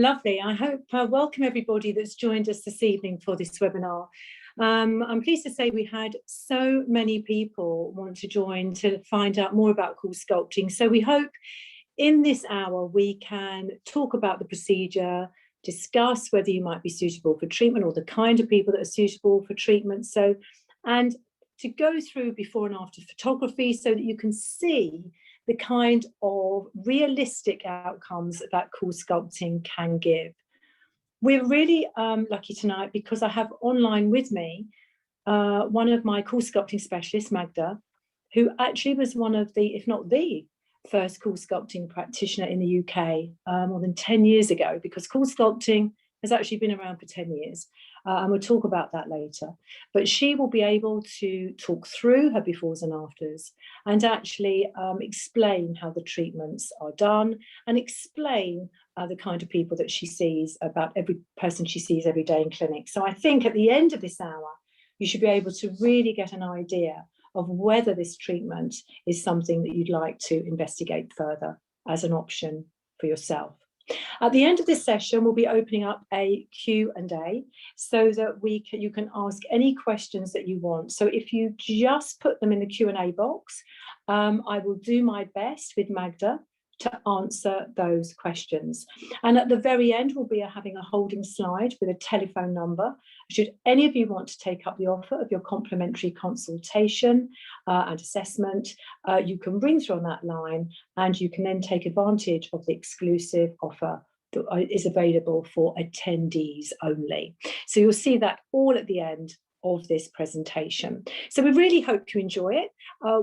Lovely. I hope welcome everybody that's joined us this evening for this webinar. I'm pleased to say we had so many people want to join to find out more about CoolSculpting. So we hope in this hour we can talk about the procedure, discuss whether you might be suitable for treatment or the kind of people that are suitable for treatment. And to go through before and after photography so that you can see the kind of realistic outcomes that CoolSculpting can give. We're really lucky tonight because I have online with me one of my CoolSculpting specialists, Magda, who actually was one of the, if not the first CoolSculpting practitioner in the UK more than 10 years ago, because CoolSculpting has actually been around for 10 years. And we'll talk about that later. But she will be able to talk through her befores and afters and actually explain how the treatments are done and explain the kind of people that she sees, about every person she sees every day in clinic. So I think at the end of this hour, you should be able to really get an idea of whether this treatment is something that you'd like to investigate further as an option for yourself. At the end of this session, we'll be opening up a Q&A so that you can ask any questions that you want. So if you just put them in the Q&A box, I will do my best with Magda to answer those questions. And at the very end, we'll be having a holding slide with a telephone number. Should any of you want to take up the offer of your complimentary consultation and assessment, you can ring through on that line and you can then take advantage of the exclusive offer that is available for attendees only. So you'll see that all at the end of this presentation. So we really hope you enjoy it.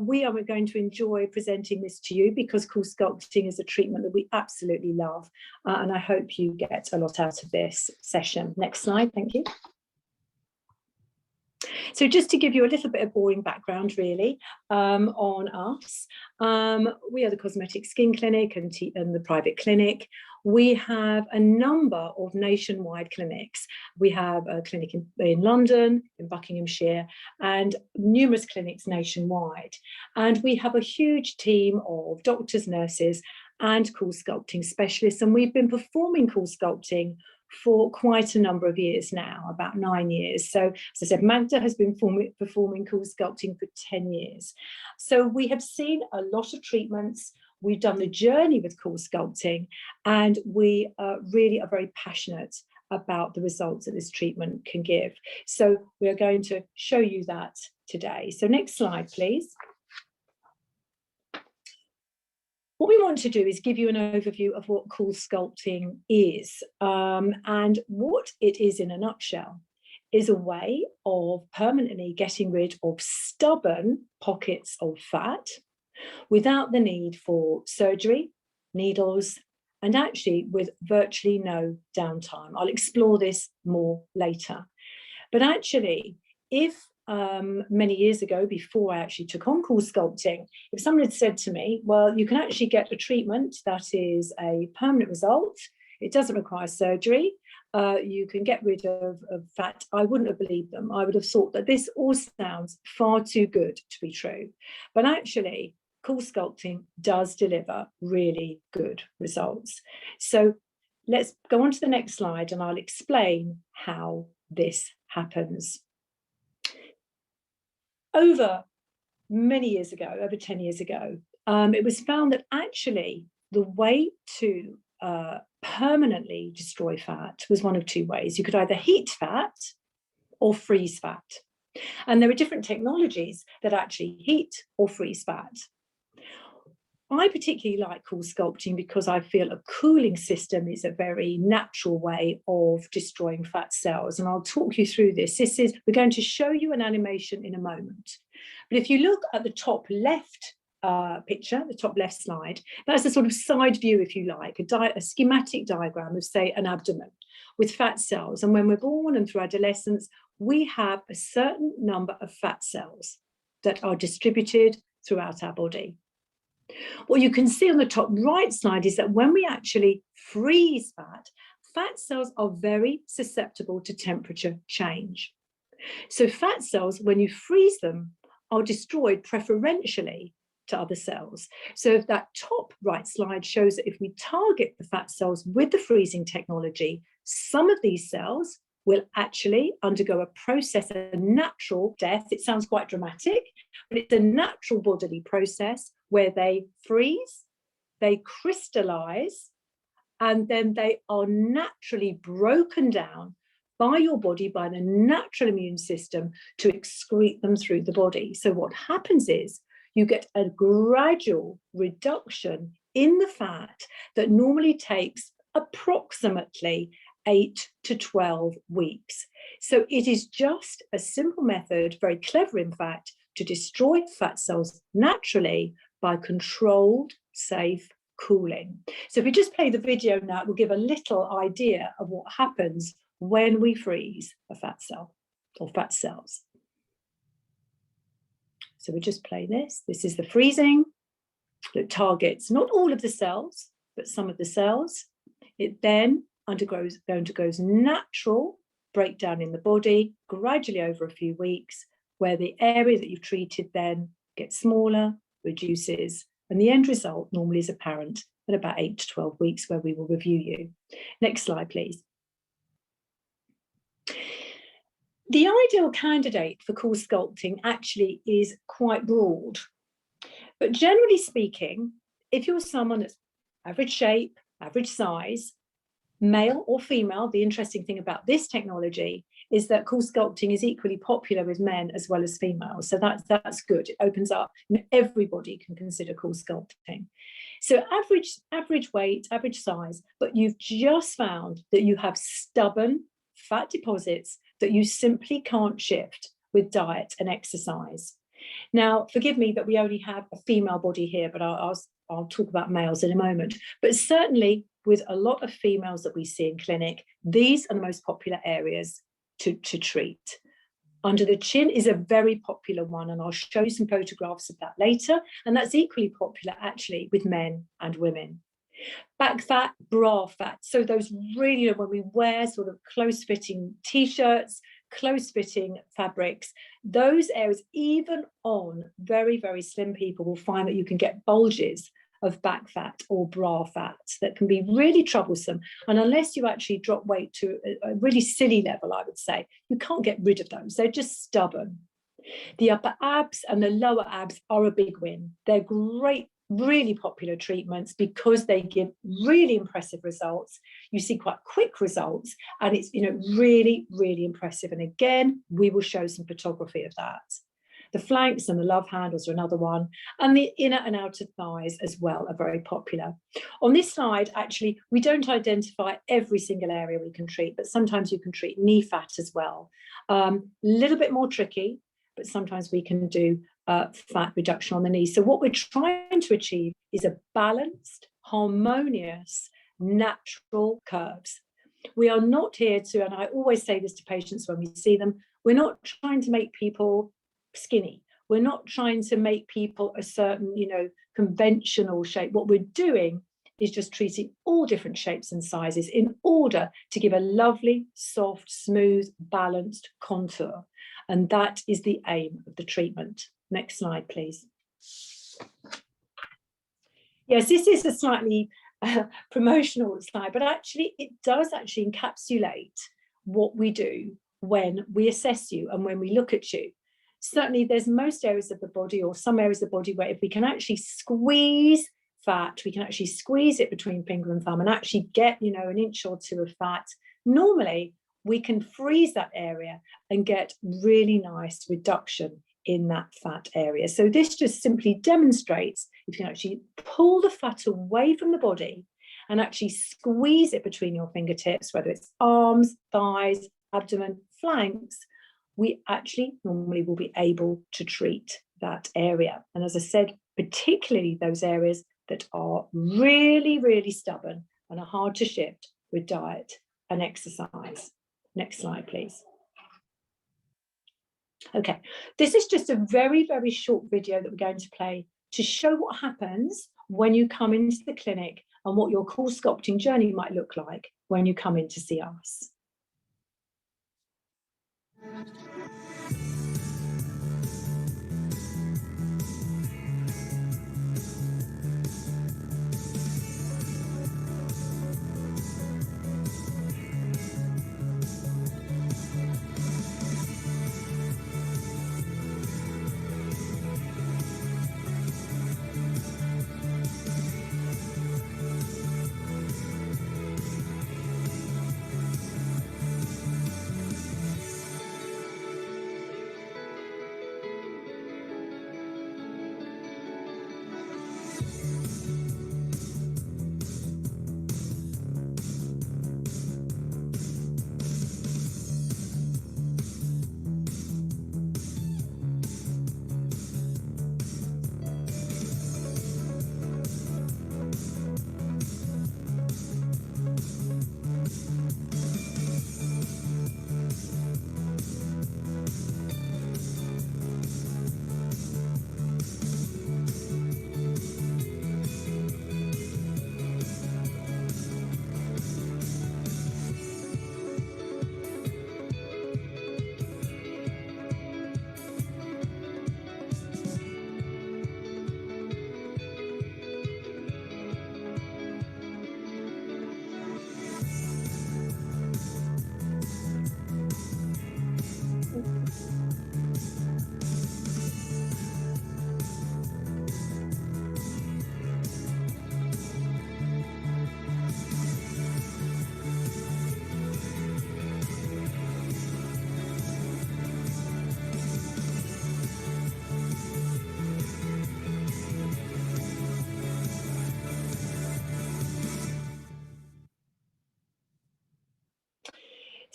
We are going to enjoy presenting this to you because CoolSculpting is a treatment that we absolutely love. And I hope you get a lot out of this session. Next slide, thank you. So just to give you a little bit of boring background really on us, we are the Cosmetic Skin Clinic and the private clinic. We have a number of nationwide clinics. We have a clinic in London, in Buckinghamshire, and numerous clinics nationwide. And we have a huge team of doctors, nurses, and CoolSculpting specialists. And we've been performing CoolSculpting for quite a number of years now, about 9 years. So, as I said, Magda has been performing CoolSculpting for 10 years. So we have seen a lot of treatments. We've done the journey with CoolSculpting, and we really are very passionate about the results that this treatment can give. So we are going to show you that today. So next slide, please. What we want to do is give you an overview of what CoolSculpting is, and what it is in a nutshell is a way of permanently getting rid of stubborn pockets of fat without the need for surgery, needles, and actually with virtually no downtime. I'll explore this more later. But actually, if many years ago, before I actually took on CoolSculpting, if someone had said to me, well, you can actually get a treatment that is a permanent result, it doesn't require surgery, you can get rid of fat, I wouldn't have believed them. I would have thought that this all sounds far too good to be true. But actually, CoolSculpting does deliver really good results. So let's go on to the next slide and I'll explain how this happens. Over many years ago, over 10 years ago, it was found that actually the way to permanently destroy fat was one of two ways. You could either heat fat or freeze fat. And there are different technologies that actually heat or freeze fat. I particularly like CoolSculpting because I feel a cooling system is a very natural way of destroying fat cells. And I'll talk you through this. We're going to show you an animation in a moment. But if you look at the top left picture, the top left slide, that's a sort of side view, if you like, a schematic diagram of, say, an abdomen with fat cells. And when we're born and through adolescence, we have a certain number of fat cells that are distributed throughout our body. What you can see on the top right slide is that when we actually freeze fat cells are very susceptible to temperature change. So fat cells, when you freeze them, are destroyed preferentially to other cells. So if that top right slide shows that if we target the fat cells with the freezing technology, some of these cells will actually undergo a process, a natural death. It sounds quite dramatic, but it's a natural bodily process where they freeze, they crystallize, and then they are naturally broken down by your body, by the natural immune system, to excrete them through the body. So what happens is you get a gradual reduction in the fat that normally takes approximately 8 to 12 weeks. So it is just a simple method, very clever in fact, to destroy fat cells naturally by controlled, safe cooling. So if we just play the video now, it will give a little idea of what happens when we freeze a fat cell or fat cells. So we just play this. This is the freezing that targets not all of the cells, but some of the cells. It then undergoes natural breakdown in the body, gradually over a few weeks, where the area that you've treated then gets smaller, reduces, and the end result normally is apparent at about 8 to 12 weeks, where we will review you. Next slide, please. The ideal candidate for CoolSculpting actually is quite broad. But generally speaking, if you're someone that's average shape, average size, male or female, the interesting thing about this technology is that CoolSculpting is equally popular with men as well as females. So that's good. It opens up, everybody can consider CoolSculpting. So average weight, average size, but you've just found that you have stubborn fat deposits that you simply can't shift with diet and exercise. Now, forgive me that we only have a female body here, but I'll talk about males in a moment. But certainly with a lot of females that we see in clinic, these are the most popular areas to treat. Under the chin is a very popular one, and I'll show you some photographs of that later. And that's equally popular actually with men and women. Back fat, bra fat. So those really, when we wear sort of close-fitting t-shirts, close-fitting fabrics, those areas, even on very, very slim people, will find that you can get bulges of back fat or bra fat that can be really troublesome. And unless you actually drop weight to a really silly level, I would say, you can't get rid of those. They're just stubborn. The upper abs and the lower abs are a big win. They're great, really popular treatments because they give really impressive results. You see quite quick results, and it's really, really impressive. And again, we will show some photography of that. The flanks and the love handles are another one, and the inner and outer thighs as well are very popular. On this slide, actually, we don't identify every single area we can treat, but sometimes you can treat knee fat as well. Little bit more tricky, but sometimes we can do fat reduction on the knee. So what we're trying to achieve is a balanced, harmonious, natural curves. We are not here to, and I always say this to patients when we see them, we're not trying to make people skinny. We're not trying to make people a certain, conventional shape. What we're doing is just treating all different shapes and sizes in order to give a lovely, soft, smooth, balanced contour. And that is the aim of the treatment. Next slide, please. Yes, this is a slightly promotional slide, but actually it does actually encapsulate what we do when we assess you and when we look at you. Certainly there's most areas of the body, or some areas of the body, where if we can actually squeeze fat, we can actually squeeze it between finger and thumb and actually get, an inch or two of fat. Normally, we can freeze that area and get really nice reduction in that fat area. So this just simply demonstrates if you can actually pull the fat away from the body and actually squeeze it between your fingertips, whether it's arms, thighs, abdomen, flanks, we actually normally will be able to treat that area. And as I said, particularly those areas that are really, really stubborn and are hard to shift with diet and exercise. Next slide, please. Okay, this is just a very, very short video that we're going to play to show what happens when you come into the clinic and what your CoolSculpting journey might look like when you come in to see us.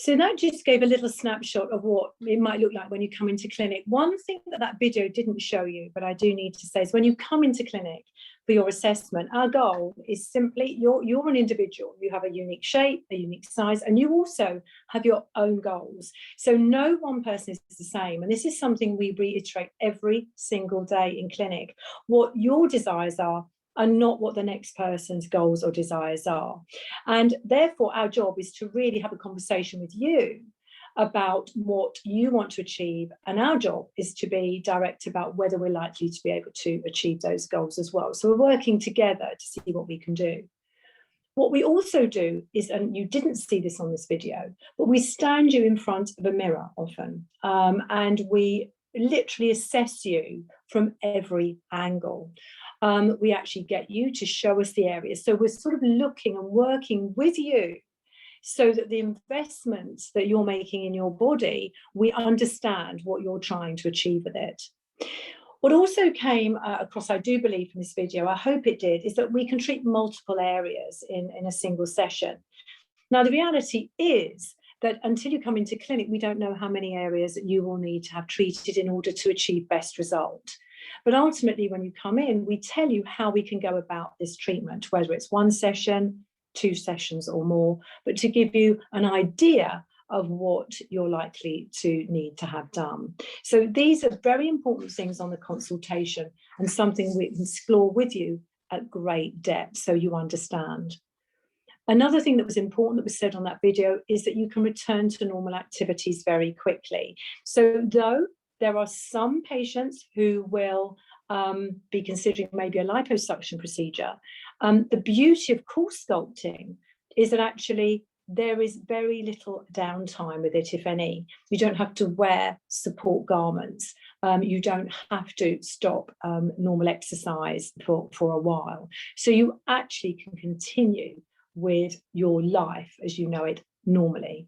So that just gave a little snapshot of what it might look like when you come into clinic. One thing that video didn't show you, but I do need to say, is when you come into clinic for your assessment, our goal is simply, you're an individual. You have a unique shape, a unique size, and you also have your own goals. So no one person is the same. And this is something we reiterate every single day in clinic. What your desires are not what the next person's goals or desires are. And therefore, our job is to really have a conversation with you about what you want to achieve. And our job is to be direct about whether we're likely to be able to achieve those goals as well. So we're working together to see what we can do. What we also do is, and you didn't see this on this video, but we stand you in front of a mirror often, and we literally assess you from every angle. We actually get you to show us the areas. So we're sort of looking and working with you so that the investments that you're making in your body, we understand what you're trying to achieve with it. What also came across, I do believe, from this video, I hope it did, is that we can treat multiple areas in a single session. Now, the reality is that until you come into clinic, we don't know how many areas that you will need to have treated in order to achieve best result. But ultimately, when you come in, we tell you how we can go about this treatment, whether it's 1 session, 2 sessions or more, but to give you an idea of what you're likely to need to have done. So these are very important things on the consultation and something we can explore with you at great depth so you understand. Another thing that was important that was said on that video is that you can return to normal activities very quickly. So though there are some patients who will be considering maybe a liposuction procedure, the beauty of CoolSculpting is that actually there is very little downtime with it, if any. You don't have to wear support garments. You don't have to stop normal exercise for a while. So you actually can continue with your life as you know it normally.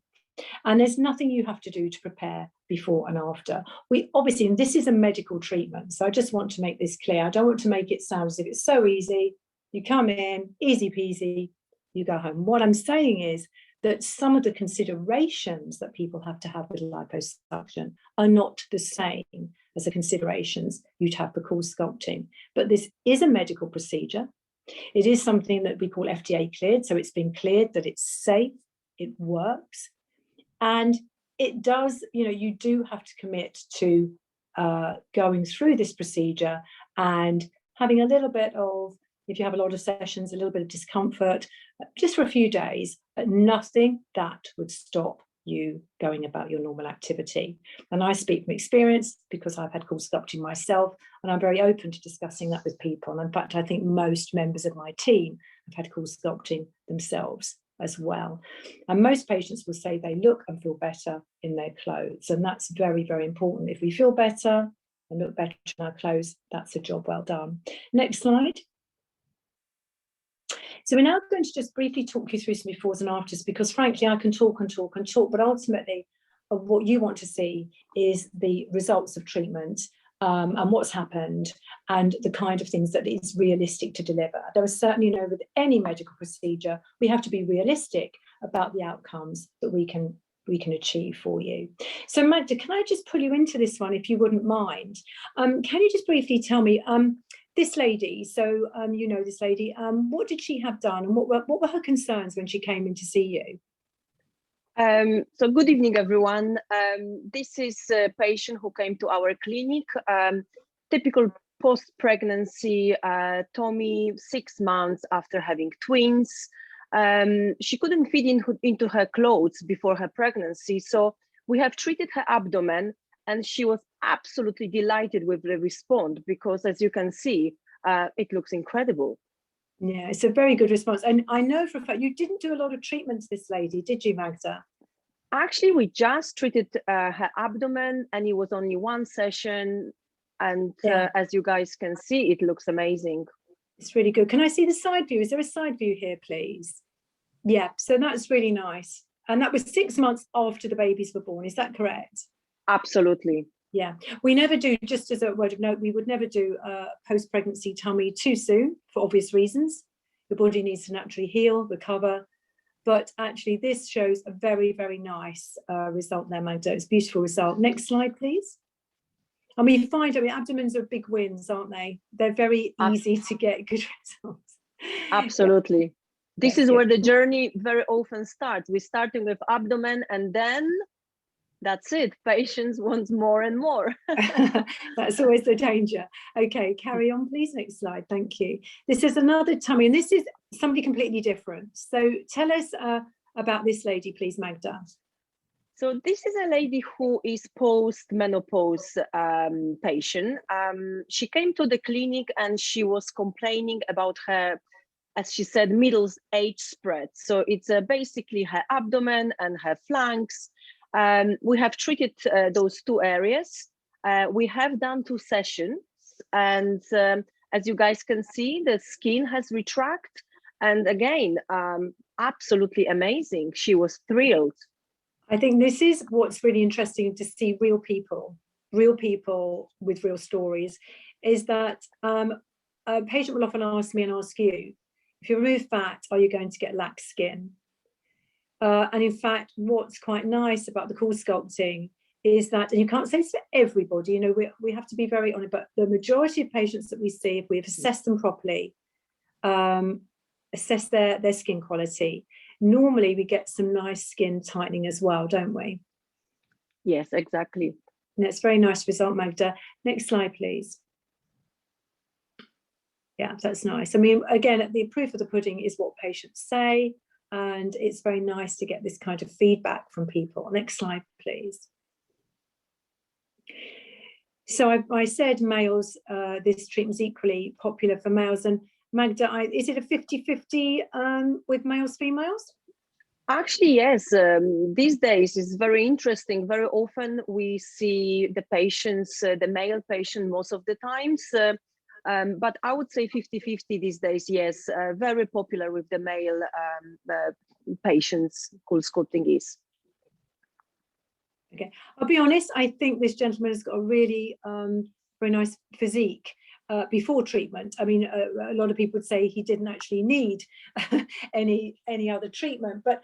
And there's nothing you have to do to prepare before and after. We obviously, and this is a medical treatment, so I just want to make this clear. I don't want to make it sound as if it's so easy. You come in, easy peasy, you go home. What I'm saying is that some of the considerations that people have to have with liposuction are not the same as the considerations you'd have for CoolSculpting. But this is a medical procedure. It is something that we call FDA cleared. So it's been cleared that it's safe, it works. And it does, you do have to commit to going through this procedure and having a little bit of, if you have a lot of sessions, a little bit of discomfort, just for a few days, but nothing that would stop you going about your normal activity. And I speak from experience because I've had CoolSculpting myself, and I'm very open to discussing that with people. And in fact, I think most members of my team have had CoolSculpting themselves as well. And most patients will say they look and feel better in their clothes. And that's very, very important. If we feel better and look better in our clothes, that's a job well done. Next slide. So we're now going to just briefly talk you through some befores and afters, because frankly, I can talk and talk and talk, but ultimately what you want to see is the results of treatment and what's happened and the kind of things that is realistic to deliver. There is certainly, with any medical procedure, we have to be realistic about the outcomes that we can achieve for you. So Magda, can I just pull you into this one if you wouldn't mind? Can you just briefly tell me, this lady, so this lady, what did she have done and what were her concerns when she came in to see you? So good evening, everyone. This is a patient who came to our clinic, typical post-pregnancy, Tommy, 6 months after having twins. She couldn't fit into her clothes before her pregnancy, so we have treated her abdomen, and she was absolutely delighted with the response because, as you can see, it looks incredible. Yeah, it's a very good response. And I know for a fact you didn't do a lot of treatments, this lady, did you, Magda? Actually, we just treated her abdomen, and it was only 1 session. And as you guys can see, it looks amazing. It's really good. Can I see the side view? Is there a side view here, please? Yeah, so that's really nice. And that was 6 months after the babies were born, is that correct? Absolutely. Yeah, we never do, just as a word of note, we would never do post-pregnancy tummy too soon for obvious reasons. The body needs to naturally heal, recover, but actually this shows a very, very nice result there, Magda. It's a beautiful result. Next slide, please. And we find, abdomens are big wins, aren't they? They're very easy to get good results. Absolutely. Yeah. This is good. where the journey very often starts. We're starting with abdomen, and then that's it. Patients want more and more. That's always the danger. Okay, carry on, please. Next slide. Thank you. This is another tummy, and this is somebody completely different. So tell us about this lady, please, Magda. So this is a lady who is post-menopause patient. She came to the clinic and she was complaining about her, as she said, middle age spread. So it's basically her abdomen and her flanks. We have treated those two areas. We have done 2 sessions, and as you guys can see, the skin has retracted. And again, absolutely amazing. She was thrilled. I think this is what's really interesting, to see real people with real stories, is that a patient will often ask me and ask you, if you remove fat, are you going to get lax skin? And in fact, what's quite nice about the CoolSculpting is that, and you can't say this for everybody, you know, we have to be very honest, but the majority of patients that we see, if we've assessed them properly, assess their skin quality, normally we get some nice skin tightening as well, don't we? Yes, exactly. And it's a very nice result, Magda. Next slide, please. Yeah, that's nice. I mean, again, the proof of the pudding is what patients say, and it's very nice to get this kind of feedback from people. Next slide, please. So I said males, this treatment is equally popular for males, and Magda, is it a 50-50 with males, females? Actually, yes. These days is very interesting. Very often we see the patients, the male patient most of the times, but I would say 50-50 these days, yes. Very popular with the male patients, CoolSculpting is. Okay, I'll be honest, I think this gentleman has got a really very nice physique. Before treatment. I mean, a lot of people would say he didn't actually need any other treatment, but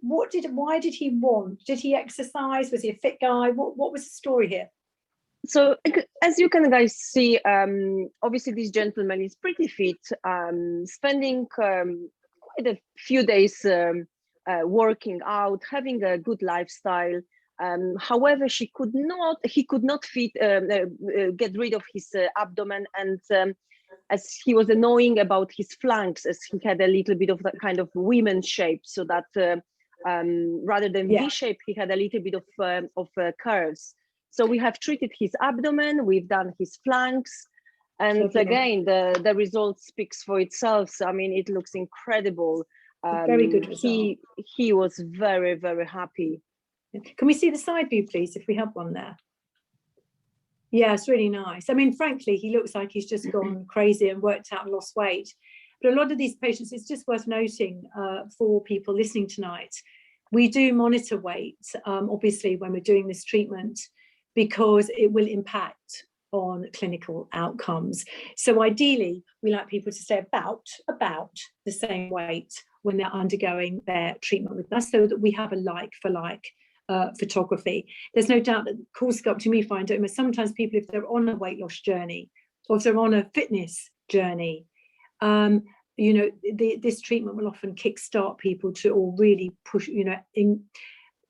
why did he want? Did he exercise? Was he a fit guy? What was the story here? So as you can guys see, obviously this gentleman is pretty fit, spending quite a few days working out, having a good lifestyle. However, he could not get rid of his abdomen, and as he was annoying about his flanks, as he had a little bit of that kind of women shape, so that rather than V shape, he had a little bit of curves. So we have treated his abdomen, we've done his flanks, and again, the result speaks for itself. So I mean, it looks incredible. Very good result. He was very, very happy. Can we see the side view, please, if we have one there? Yeah, it's really nice. I mean, frankly, he looks like he's just gone crazy and worked out and lost weight. But a lot of these patients, it's just worth noting for people listening tonight, we do monitor weight, obviously, when we're doing this treatment, because it will impact on clinical outcomes. So ideally, we like people to stay about the same weight when they're undergoing their treatment with us, so that we have a like for like photography. There's no doubt that CoolSculpting, we find it, sometimes people, if they're on a weight loss journey or if they're on a fitness journey, you know, this treatment will often kickstart people to, or really push, you know,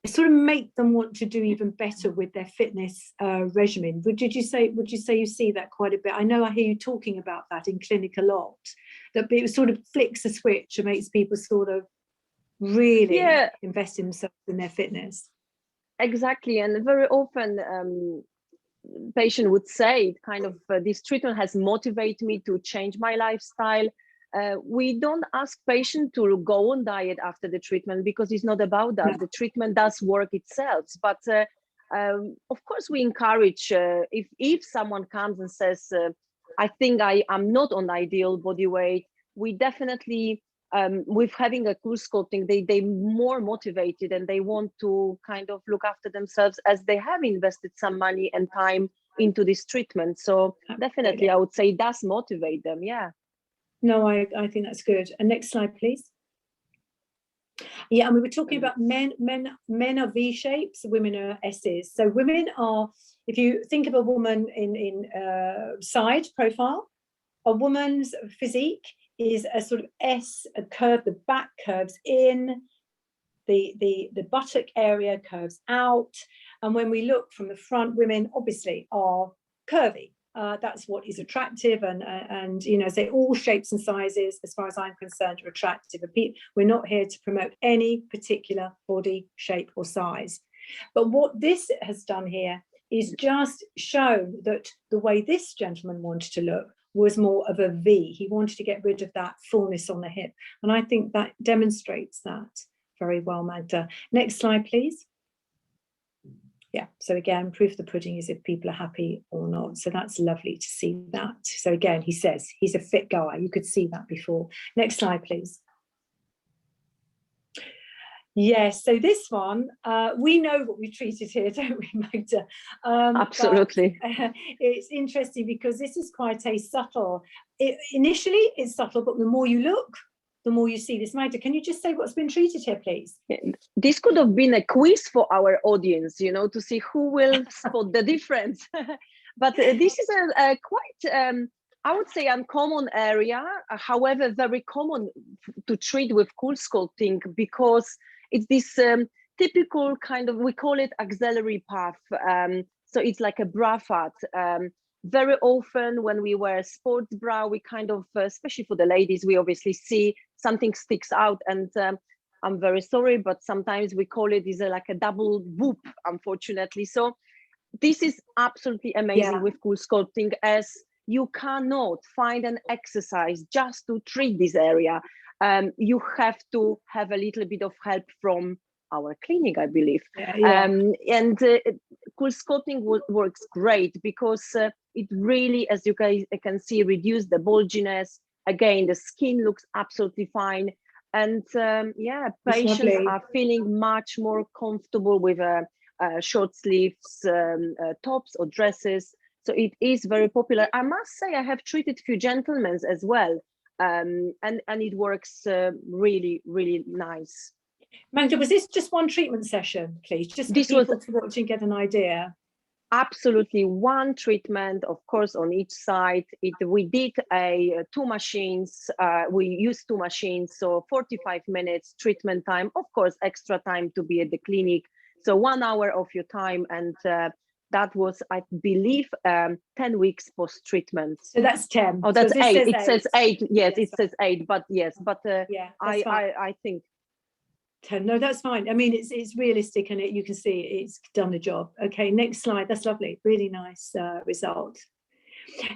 sort of make them want to do even better with their fitness regimen. Would you say you see that quite a bit? I know I hear you talking about that in clinic a lot, that it sort of flicks a switch and makes people sort of really invest in themselves in their fitness. Exactly, and very often patient would say kind of this treatment has motivated me to change my lifestyle. We don't ask patient to go on diet after the treatment, because it's not about that. No. The treatment does work itself, but of course we encourage if someone comes and says I think I'm not on ideal body weight, we definitely with having a CoolSculpting, they more motivated and they want to kind of look after themselves, as they have invested some money and time into this treatment. So definitely I would say it does motivate them. Yeah. No, I think that's good. And next slide, please. Yeah, and we were talking about men are V shapes, women are S's. So women are, if you think of a woman in side profile, a woman's physique is a sort of S, a curve, the back curves in, the buttock area curves out. And when we look from the front, women obviously are curvy. That's what is attractive, and you know, say all shapes and sizes, as far as I'm concerned, are attractive. We're not here to promote any particular body shape or size. But what this has done here is just shown that the way this gentleman wanted to look was more of a V. He wanted to get rid of that fullness on the hip, and I think that demonstrates that very well, Magda. Next slide, please. Yeah, so again, proof of the pudding is if people are happy or not. So that's lovely to see that. So again, he says he's a fit guy. You could see that before. Next slide, please. Yes, so this one, we know what we treated here, don't we, Magda? Absolutely. It's interesting because this is quite a subtle, initially it's subtle, but the more you look, the more you see this. Magda, can you just say what's been treated here, please? This could have been a quiz for our audience, you know, to see who will spot the difference. But this is a quite, I would say, uncommon area, however, very common to treat with CoolSculpting, because it's this typical kind of, we call it axillary path. So it's like a bra fat. Very often when we wear sports bra, we kind of, especially for the ladies, we obviously see something sticks out, and I'm very sorry, but sometimes we call it like a double whoop, unfortunately. So this is absolutely amazing with CoolSculpting, as you cannot find an exercise just to treat this area. You have to have a little bit of help from our clinic, I believe. And CoolSculpting works great because it really, as you guys can see, reduce the bulginess. Again, the skin looks absolutely fine. And patients are feeling much more comfortable with short sleeves tops or dresses. So it is very popular. I must say, I have treated a few gentlemen as well. And it works really, really nice. Magda, was this just one treatment session, please? Just for people to watch and get an idea. Absolutely, one treatment, of course, on each side. We did two machines. We used two machines, so 45 minutes treatment time. Of course, extra time to be at the clinic. So 1 hour of your time, and that was, I believe, 10 weeks post-treatment. So that's 10. Oh, that's so 8. It says 8. Yes, it says 8. But yes, but I think 10. No, that's fine. I mean, it's realistic, and you can see it's done the job. Okay, next slide. That's lovely. Really nice result.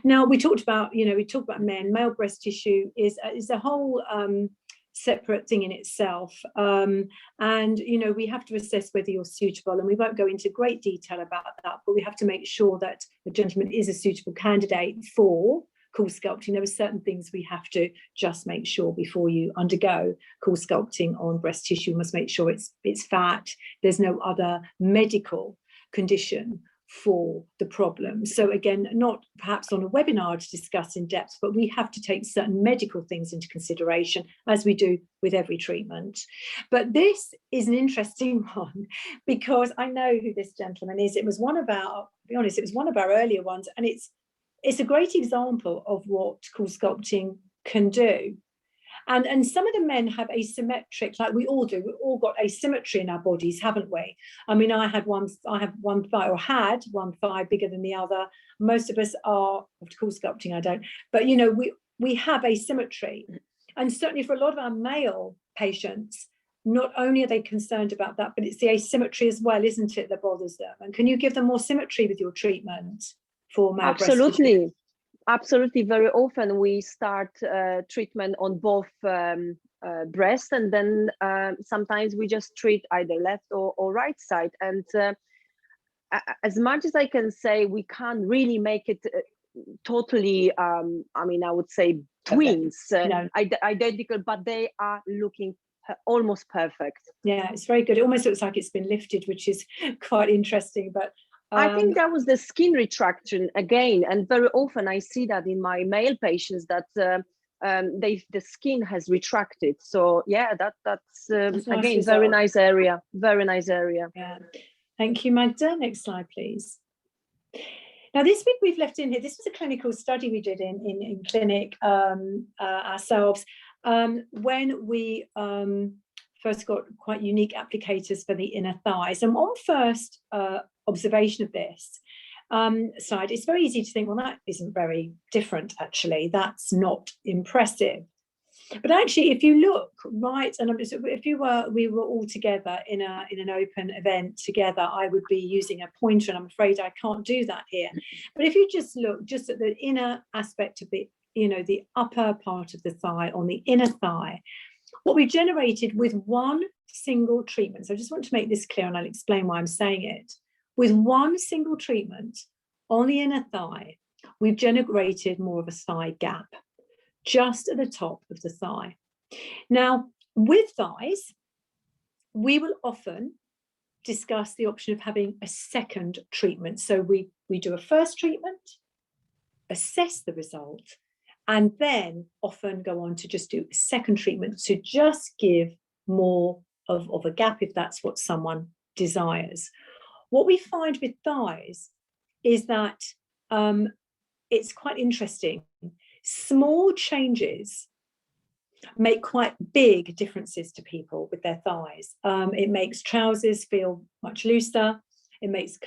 Now we talked about, we talked about men. Male breast tissue is a whole separate thing in itself, and we have to assess whether you're suitable, and we won't go into great detail about that, but we have to make sure that the gentleman is a suitable candidate for CoolSculpting. There are certain things we have to just make sure before you undergo CoolSculpting on breast tissue. You must make sure it's fat. There's no other medical condition for the problem. So again, not perhaps on a webinar to discuss in depth, but we have to take certain medical things into consideration, as we do with every treatment. But this is an interesting one, because I know who this gentleman is. It was one of our, to be honest, it was one of our earlier ones, and it's a great example of what CoolSculpting can do. And some of the men have asymmetric, like we all do. We've all got asymmetry in our bodies, haven't we? I mean, I had one thigh bigger than the other. Most of us are, after CoolSculpting, I don't. But, we have asymmetry. And certainly for a lot of our male patients, not only are they concerned about that, but it's the asymmetry as well, isn't it, that bothers them? And can you give them more symmetry with your treatment for male breast tissue? Absolutely. Very often we start treatment on both breast, and then sometimes we just treat either left or right side. And as much as I can say, we can't really make it totally, I would say twins, identical, but they are looking almost perfect. Yeah, it's very good. It almost looks like it's been lifted, which is quite interesting. But I think that was the skin retraction again, and very often I see that in my male patients, that the skin has retracted. So yeah, that's again, nice very result. nice area, very nice area. Yeah, thank you, Magda. Next slide, please. Now, this week we've left in here, this was a clinical study we did in clinic ourselves when we first got quite unique applicators for the inner thighs. And on first observation of this side, it's very easy to think, well, that isn't very different, actually. That's not impressive. But actually, if you look right, and if we were all together in an open event together, I would be using a pointer, and I'm afraid I can't do that here. But if you just look just at the inner aspect of the, the upper part of the thigh, on the inner thigh, what we generated with one single treatment. So I just want to make this clear, and I'll explain why I'm saying it. With one single treatment on the inner thigh, we've generated more of a thigh gap, just at the top of the thigh. Now, with thighs, we will often discuss the option of having a second treatment. So we do a first treatment, assess the result, and then often go on to just do a second treatment to just give more of a gap if that's what someone desires. What we find with thighs is that it's quite interesting. Small changes make quite big differences to people with their thighs. It makes trousers feel much looser. It makes,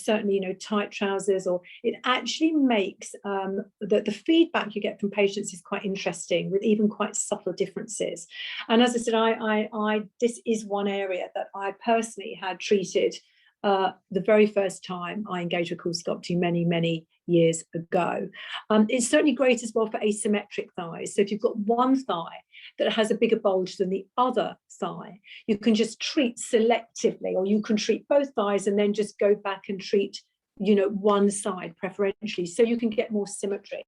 certainly, tight trousers, or it actually makes the feedback you get from patients is quite interesting, with even quite subtle differences. And as I said, this is one area that I personally had treated the very first time I engaged with CoolSculpting many years ago. It's certainly great as well for asymmetric thighs. So if you've got one thigh that has a bigger bulge than the other thigh, you can just treat selectively, or you can treat both thighs and then just go back and treat, one side preferentially, so you can get more symmetry.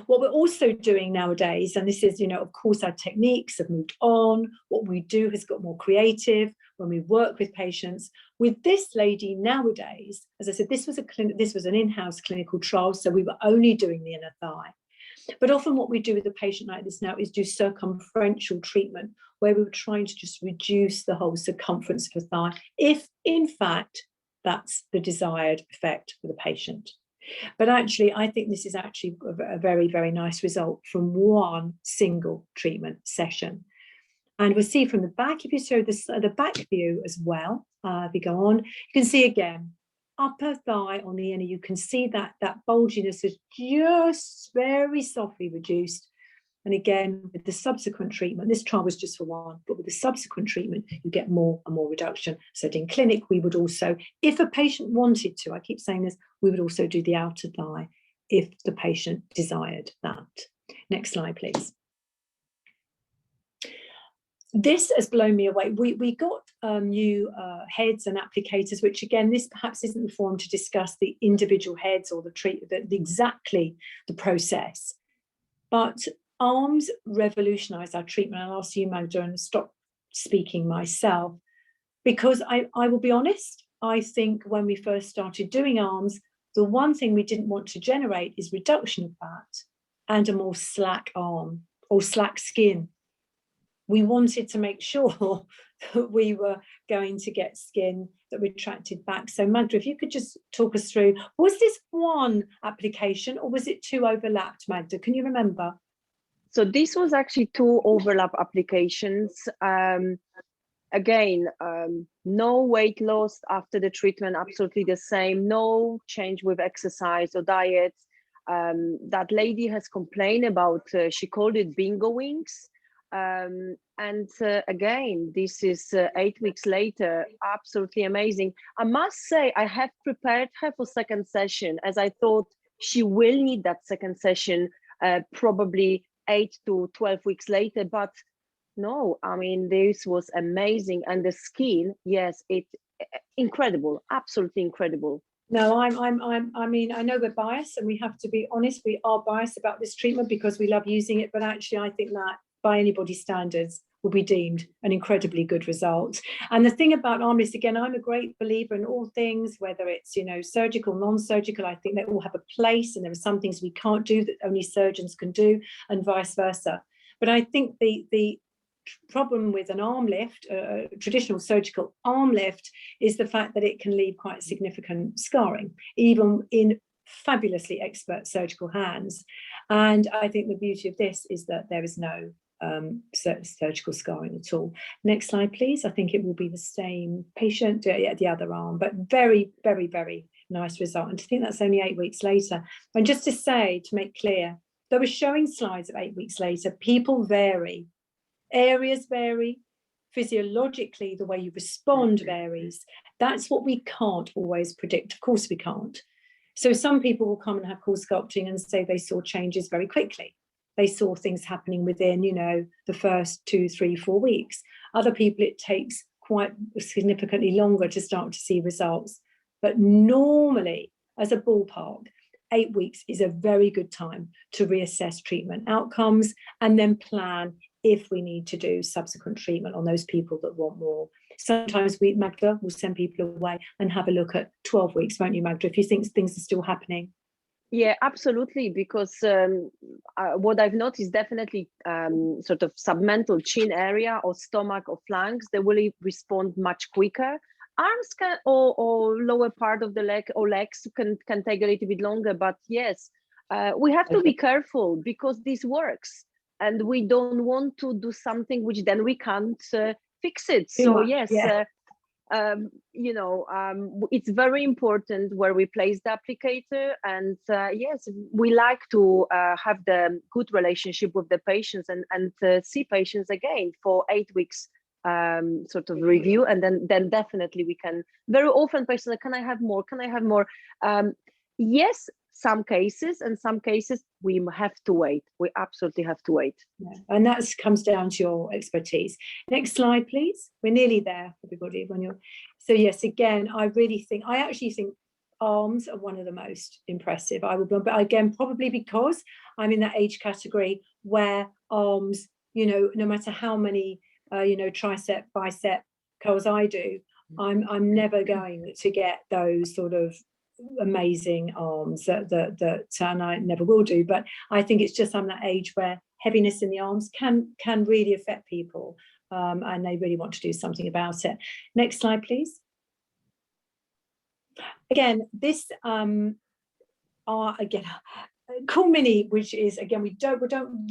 What we're also doing nowadays, and this is, of course, our techniques have moved on. What we do has got more creative when we work with patients. With this lady nowadays, as I said, this was an in-house clinical trial, so we were only doing the inner thigh. But often what we do with a patient like this now is do circumferential treatment, where we were trying to just reduce the whole circumference of the thigh, if in fact that's the desired effect for the patient. But actually, I think this is actually a very nice result from one single treatment session. And we'll see from the back, if you show the back view as well, if you go on, you can see again, upper thigh on the inner, you can see that bulginess is just very softly reduced. And again, with the subsequent treatment, this trial was just for one, but with the subsequent treatment, you get more and more reduction. So in clinic, we would also, if a patient wanted to, I keep saying this, we would also do the outer thigh if the patient desired that. Next slide, please. This has blown me away. We got new heads and applicators, which again, this perhaps isn't the forum to discuss the individual heads or exactly the process. But arms revolutionised our treatment. I'll ask you, Magda, and stop speaking myself, because I will be honest, I think when we first started doing arms, the one thing we didn't want to generate is reduction of fat and a more slack arm or slack skin. We wanted to make sure that we were going to get skin that retracted back. So Magda, if you could just talk us through, was this one application or was it two overlapped, Magda? Can you remember? So this was actually two overlap applications. Again, no weight loss after the treatment, absolutely the same. No change with exercise or diet. That lady has complained about, she called it bingo wings. Again, this is 8 weeks later, absolutely amazing. I must say, I have prepared her for second session, as I thought she will need that second session probably 8 to 12 weeks later, but no, I mean, this was amazing. And the skin, yes, incredible, absolutely incredible. No, I mean, I know we're biased and we have to be honest, we are biased about this treatment because we love using it, but actually I think that by anybody's standards, will be deemed an incredibly good result. And the thing about arm lifts, again, I'm a great believer in all things, whether it's, you know, surgical, non-surgical. I think they all have a place, and there are some things we can't do that only surgeons can do, and vice versa. But I think the problem with an arm lift, a traditional surgical arm lift, is the fact that it can leave quite significant scarring, even in fabulously expert surgical hands. And I think the beauty of this is that there is no surgical scarring at all. Next slide, please. I think it will be the same patient, yeah, the other arm, but very, very, very nice result. And to think that's only 8 weeks later. And just to say, to make clear, though we're showing slides of 8 weeks later, people vary, areas vary, physiologically the way you respond varies. That's what we can't always predict. Of course we can't. So some people will come and have CoolSculpting and say they saw changes very quickly. They saw things happening within, you know, the first 2, 3, 4 weeks. Other people, it takes quite significantly longer to start to see results. But normally, as a ballpark, 8 weeks is a very good time to reassess treatment outcomes and then plan if we need to do subsequent treatment on those people that want more. Sometimes we, Magda, will send people away and have a look at 12 weeks, won't you, Magda, if you think things are still happening? Yeah, absolutely, because what I've noticed, definitely sort of submental chin area or stomach or flanks, they will respond much quicker. Arms can, or lower part of the leg or legs can take a little bit longer, but yes, we have to be careful because this works and we don't want to do something which then we can't fix it. So yes, yeah. You know, it's very important where we place the applicator, and yes, we like to have the good relationship with the patients and see patients again for 8 weeks sort of review, and then definitely we can. Very often patients are, can I have more? Can I have more? Yes, some cases, and some cases we have to wait. We absolutely have to wait. Yeah. And that comes down to your expertise. Next slide, please. We're nearly there, everybody. So yes, again, I actually think arms are one of the most impressive. But again, probably because I'm in that age category where arms, you know, no matter how many, you know, tricep, bicep curls I do, I'm never going to get those sort of amazing arms that and I never will do. But I think it's just I'm that age where heaviness in the arms can really affect people, and they really want to do something about it. Next slide, please. Again, this are again Cool Mini, which is, again, we don't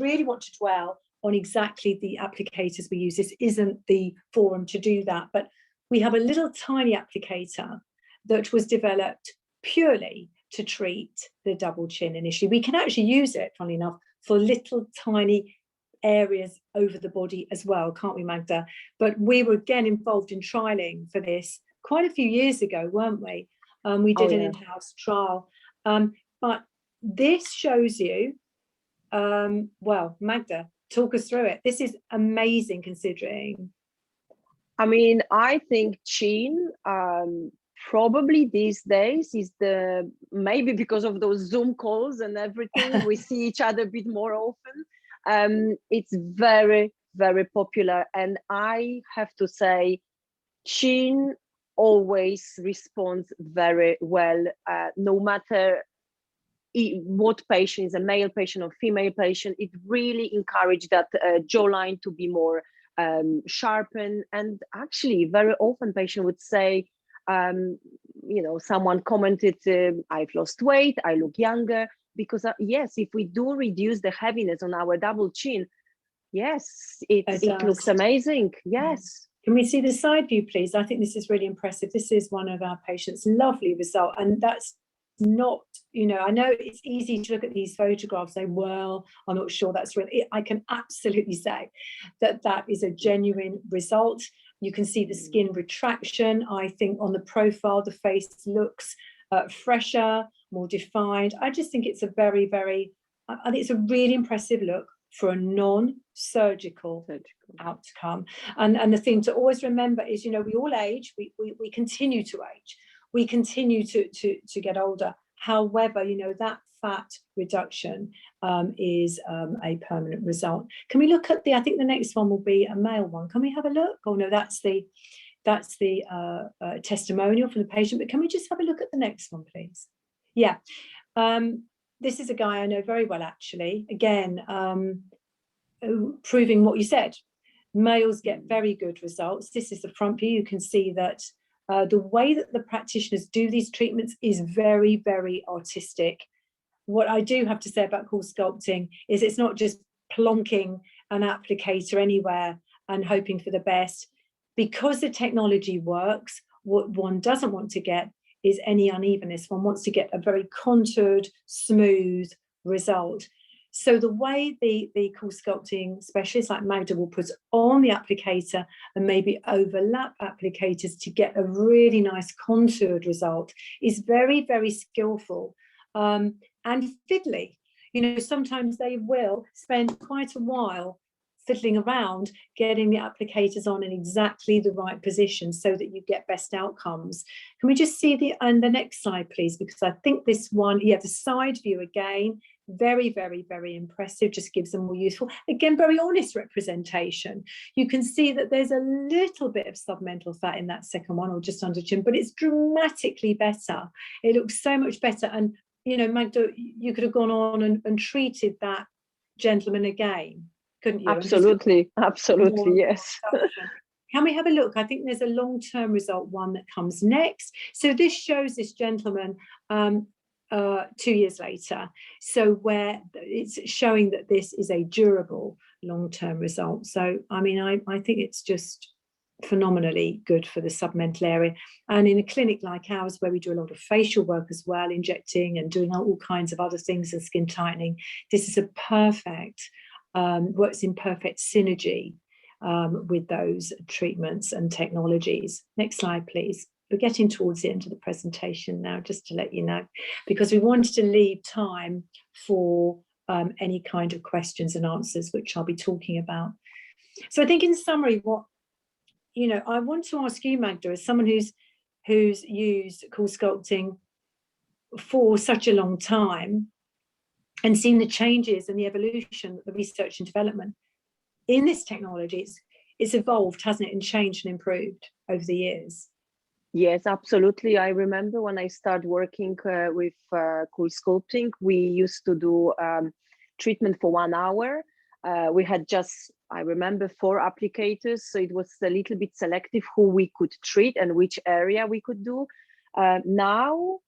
really want to dwell on exactly the applicators we use. This isn't the forum to do that, but we have a little tiny applicator that was developed purely to treat the double chin initially. We can actually use it, funnily enough, for little tiny areas over the body as well, can't we, Magda? But we were again involved in trialing for this quite a few years ago, weren't we? We did an in-house trial. But this shows you, well, Magda, talk us through it. This is amazing considering. I mean, I think chin, probably these days is maybe because of those Zoom calls and everything, we see each other a bit more often. It's very, very popular. And I have to say, chin always responds very well, no matter what patient is, a male patient or female patient. It really encourages that jawline to be more sharpened. And actually, very often patient would say, you know, someone commented, I've lost weight, I look younger, because yes, if we do reduce the heaviness on our double chin, yes, it looks amazing. Yes. Can we see the side view, please? I think this is really impressive. This is one of our patients' lovely result. And that's not, you know, I know it's easy to look at these photographs and say, well, I'm not sure that's real. I can absolutely say that that is a genuine result. You can see the skin retraction. I think on the profile, the face looks fresher, more defined. I just think it's a very, very, I think it's a really impressive look for a non-surgical outcome. And the thing to always remember is, you know, we all age, we continue to age, we continue to get older. However, you know, that fat reduction is a permanent result. Can we look at I think the next one will be a male one. Can we have a look? Oh no, that's the testimonial from the patient, but can we just have a look at the next one, please? Yeah, this is a guy I know very well, actually. Again, proving what you said. Males get very good results. This is the front view. You can see that the way that the practitioners do these treatments is very, very artistic. What I do have to say about CoolSculpting is it's not just plonking an applicator anywhere and hoping for the best. Because the technology works, what one doesn't want to get is any unevenness. One wants to get a very contoured, smooth result. So the way the CoolSculpting specialist like Magda will put on the applicator and maybe overlap applicators to get a really nice contoured result is very, very skillful and fiddly. You know, sometimes they will spend quite a while fiddling around getting the applicators on in exactly the right position so that you get best outcomes. Can we just see the next slide, please? Because I think this one, yeah, the side view again, very, very, very impressive, just gives them more useful. Again, very honest representation. You can see that there's a little bit of submental fat in that second one, or just under chin, but it's dramatically better. It looks so much better. And, you know, Magda, you could have gone on and treated that gentleman again, couldn't you? Absolutely, absolutely, yes. Can we have a look? I think there's a long-term result one that comes next. So this shows this gentleman 2 years later. So where it's showing that this is a durable long-term result. So, I mean, I think it's just phenomenally good for the submental area. And in a clinic like ours, where we do a lot of facial work as well, injecting and doing all kinds of other things and skin tightening, this is a perfect, works in perfect synergy with those treatments and technologies. Next slide, please. We're getting towards the end of the presentation now, just to let you know, because we wanted to leave time for any kind of questions and answers, which I'll be talking about. So I think in summary, what, you know, I want to ask you, Magda, as someone who's used CoolSculpting for such a long time and seen the changes and the evolution, the research and development in this technology, it's evolved, hasn't it, and changed and improved over the years. Yes, absolutely. I remember when I started working with CoolSculpting, we used to do treatment for 1 hour. We had just, I remember, 4 applicators, so it was a little bit selective who we could treat and which area we could do. Now,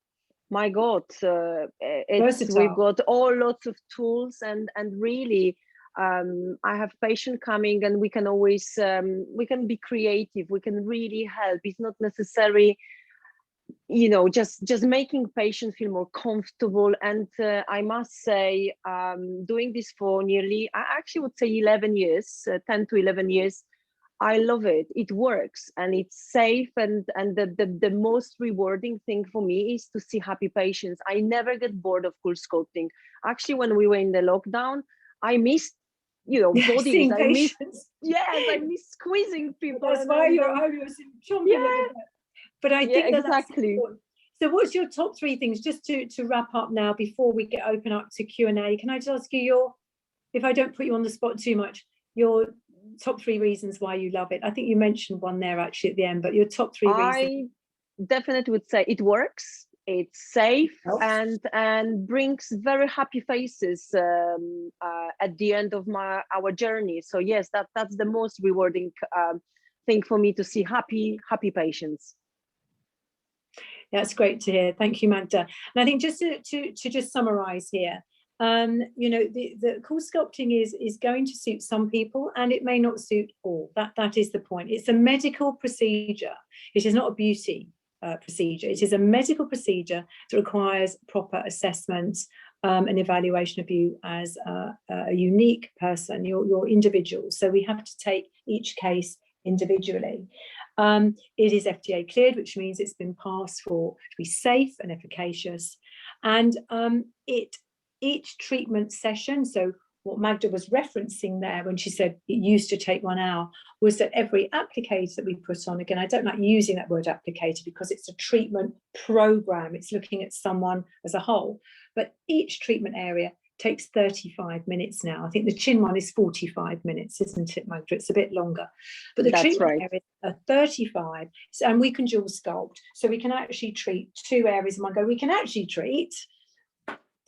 my God, we've got lots of tools, and really, I have patient coming, and we can always we can be creative. We can really help. It's not necessary, you know, just making patients feel more comfortable. And I must say, doing this for nearly, I actually would say 11 years, 10 to 11 years, I love it. It works and it's safe. And the most rewarding thing for me is to see happy patients. I never get bored of CoolSculpting. Actually, when we were in the lockdown, I missed, you know, bodies. I miss squeezing people. That's why you're chomping at the bit. But I think exactly. So what's your top 3 things, just to wrap up now before we open up to Q&A? Can I just ask you if I don't put you on the spot too much, your top 3 reasons why you love it? I think you mentioned one there actually at the end, but your top 3 reasons. I definitely would say it works. It's safe and brings very happy faces at the end of our journey. So yes, that's the most rewarding thing for me, to see happy patients. That's great to hear. Thank you, Magda. And I think just to just summarize here, you know, the CoolSculpting is going to suit some people, and it may not suit all. That is the point. It's a medical procedure. It is not a beauty procedure. It is a medical procedure that requires proper assessment and evaluation of you as a unique person, your individual. So we have to take each case individually. It is FDA cleared, which means it's been passed to be safe and efficacious. And each treatment session, so what Magda was referencing there when she said it used to take 1 hour was that every applicator that we put on, again, I don't like using that word applicator because it's a treatment program. It's looking at someone as a whole, but each treatment area takes 35 minutes now. I think the chin one is 45 minutes, isn't it, Magda? It's a bit longer. But the treatment areas are 35, and we can dual sculpt. So we can actually treat 2 areas in one go. We can actually treat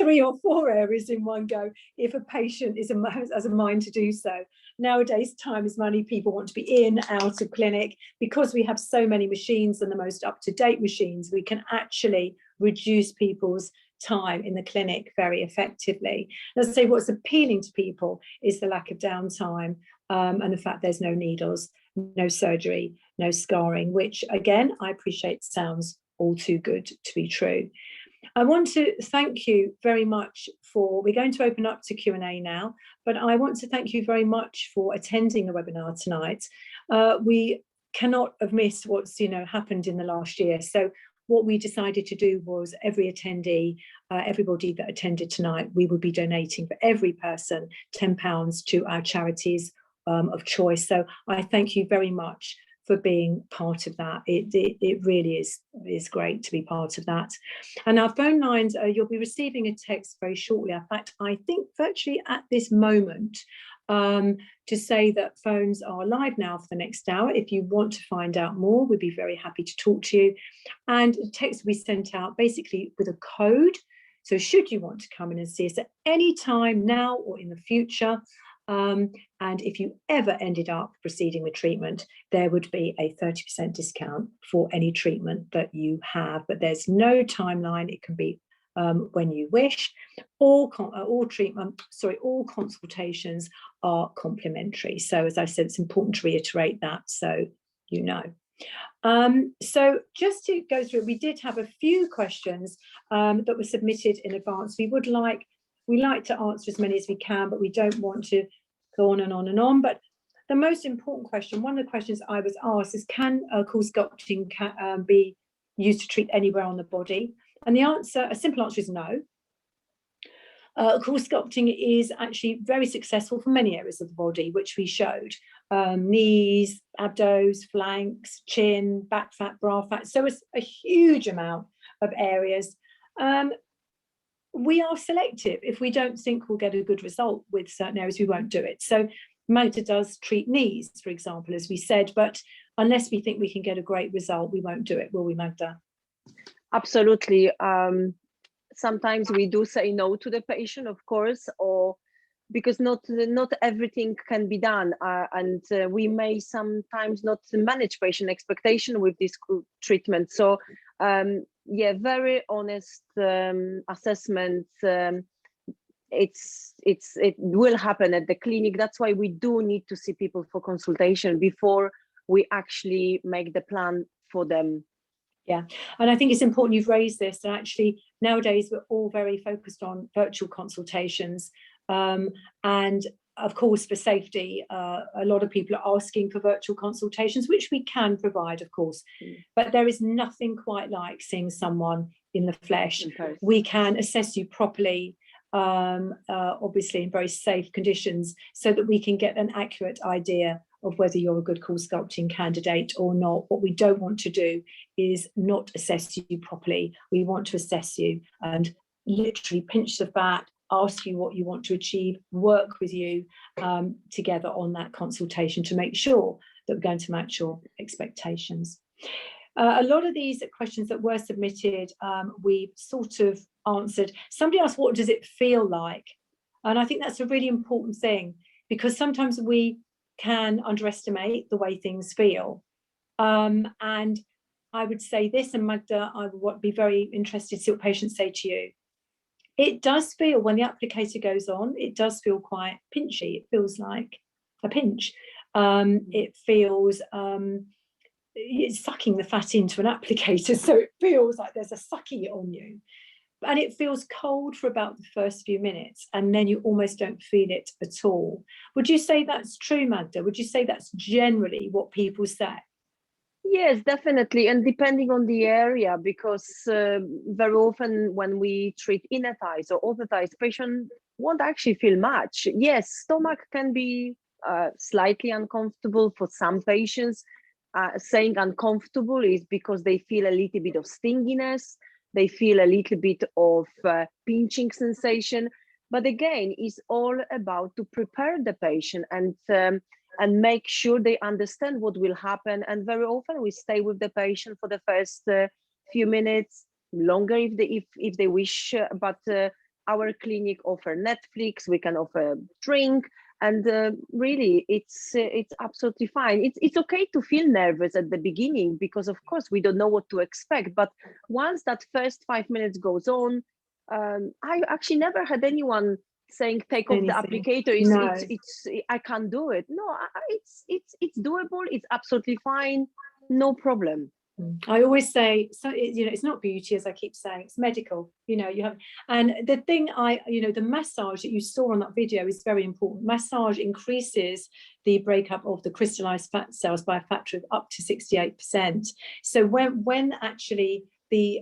3 or 4 areas in one go if a patient has a mind to do so. Nowadays, time is money. People want to be in, out of clinic. Because we have so many machines and the most up-to-date machines, we can actually reduce people's time in the clinic very effectively. As I say, what's appealing to people is the lack of downtime and the fact there's no needles, no surgery, no scarring, which again, I appreciate sounds all too good to be true. I want to thank you very much we're going to open up to Q&A now, but I want to thank you very much for attending the webinar tonight. We cannot have missed what's happened in the last year. So what we decided to do was every attendee, everybody that attended tonight, we would be donating for every person £10 to our charities of choice. So I thank you very much for being part of that. It really is great to be part of that. And our phone lines, you'll be receiving a text very shortly. In fact, I think virtually at this moment, to say that phones are live now for the next hour. If you want to find out more, we'd be very happy to talk to you. And a text will be sent out basically with a code. So should you want to come in and see us at any time now or in the future, and if you ever ended up proceeding with treatment, there would be a 30% discount for any treatment that you have, but there's no timeline. It can be when you wish. All consultations are complimentary. So as I said, it's important to reiterate that so you know. So just to go through, we did have a few questions that were submitted in advance. We like to answer as many as we can, but we don't want to go on and on and on. But the most important question, one of the questions I was asked is, can CoolSculpting be used to treat anywhere on the body? And the answer, a simple answer, is no. CoolSculpting is actually very successful for many areas of the body, which we showed. Knees, abdos, flanks, chin, back fat, bra fat. So it's a huge amount of areas. We are selective. If we don't think we'll get a good result with certain areas, we won't do it. So Magda does treat knees, for example, as we said, but unless we think we can get a great result, we won't do it, will we, Magda? Absolutely. Sometimes we do say no to the patient, of course, or because not everything can be done, and we may sometimes not manage patient expectation with this treatment. So yeah, very honest assessment. It will happen at the clinic. That's why we do need to see people for consultation before we actually make the plan for them. Yeah, and I think it's important you've raised this. And actually, nowadays we're all very focused on virtual consultations, and of course, for safety, a lot of people are asking for virtual consultations, which we can provide, of course. But there is nothing quite like seeing someone in the flesh. Okay. We can assess you properly, obviously in very safe conditions, so that we can get an accurate idea of whether you're a good CoolSculpting candidate or not. What we don't want to do is not assess you properly. We want to assess you and literally pinch the fat, ask you what you want to achieve, work with you together on that consultation to make sure that we're going to match your expectations. A lot of these questions that were submitted, we sort of answered. Somebody asked, what does it feel like? And I think that's a really important thing, because sometimes we can underestimate the way things feel. And I would say this, and Magda, I would be very interested to see what patients say to you. It does feel, when the applicator goes on, it does feel quite pinchy. It feels like a pinch. It feels, it's sucking the fat into an applicator, so it feels like there's a sucky on you. And it feels cold for about the first few minutes, and then you almost don't feel it at all. Would you say that's true, Magda? Would you say that's generally what people say? Yes, definitely. And depending on the area, because very often when we treat inner thighs or other thighs, patient won't actually feel much. Yes, stomach can be slightly uncomfortable for some patients. Saying uncomfortable is because they feel a little bit of stinginess, they feel a little bit of pinching sensation. But again, it's all about to prepare the patient and make sure they understand what will happen. And very often we stay with the patient for the first few minutes, longer if they wish. But our clinic offer Netflix, we can offer drink, and really it's absolutely fine. It's okay to feel nervous at the beginning, because of course we don't know what to expect. But once that first 5 minutes goes on, I actually never had anyone saying take off the applicator. It's I can't do it. No, it's doable. It's absolutely fine. No problem. I always say, so it's not beauty, as I keep saying, it's medical. You have, and the thing the massage that you saw on that video is very important. Massage increases the breakup of the crystallized fat cells by a factor of up to 68%. So when actually the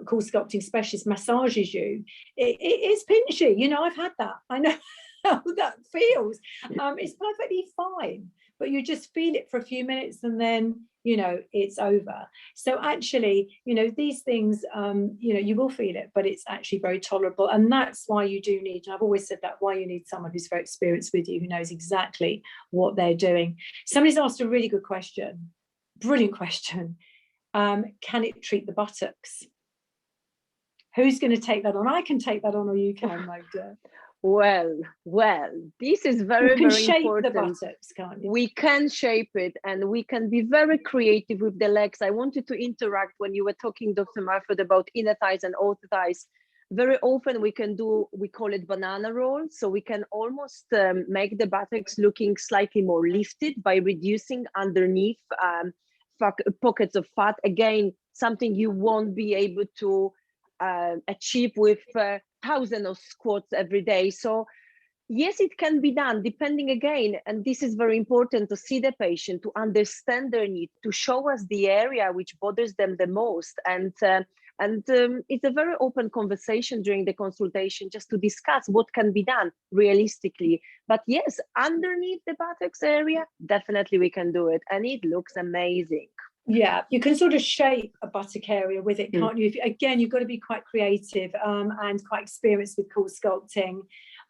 CoolSculpting specialist massages you, it's pinchy. I've had that. I know how that feels. It's perfectly fine, but you just feel it for a few minutes and then it's over. So actually, these things, you will feel it, but it's actually very tolerable. And that's why you do need, and I've always said that, why you need someone who's very experienced with you, who knows exactly what they're doing. Somebody's asked a really good question, brilliant question. Can it treat the buttocks? Who's going to take that on? I can take that on, or you can, Magda. Well, this is very, very shape important. The buttocks, can't you? We can shape it, and we can be very creative with the legs. I wanted to interact when you were talking, Dr. Mountford, about inner thighs and outer thighs. Very often we can do, we call it banana roll. So we can almost make the buttocks looking slightly more lifted by reducing underneath pockets of fat. Again, something you won't be able to achieve with thousands of squats every day. So yes, it can be done, depending again, and this is very important, to see the patient, to understand their need, to show us the area which bothers them the most. And it's a very open conversation during the consultation, just to discuss what can be done realistically. But yes, underneath the buttocks area, definitely we can do it, and it looks amazing. Yeah, you can sort of shape a buttock area with it, can't you? Again, you've got to be quite creative and quite experienced with CoolSculpting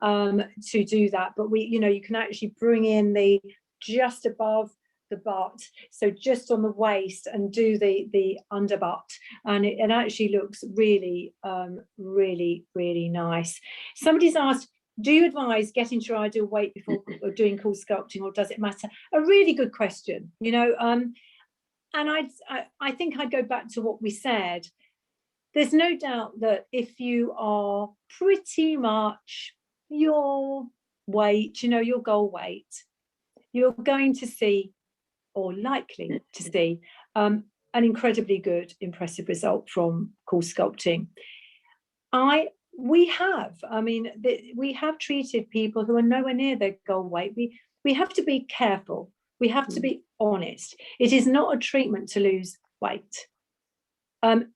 to do that. But you can actually bring in the just above the butt, so just on the waist, and do the under butt, and it actually looks really, really nice. Somebody's asked, do you advise getting to your ideal weight before doing CoolSculpting, or does it matter? A really good question, and I think I'd go back to what we said. There's no doubt that if you are pretty much your weight, your goal weight, you're going to see, or likely to see, an incredibly good, impressive result from CoolSculpting. We have treated people who are nowhere near their goal weight. We have to be careful. We have to be honest. It is not a treatment to lose weight.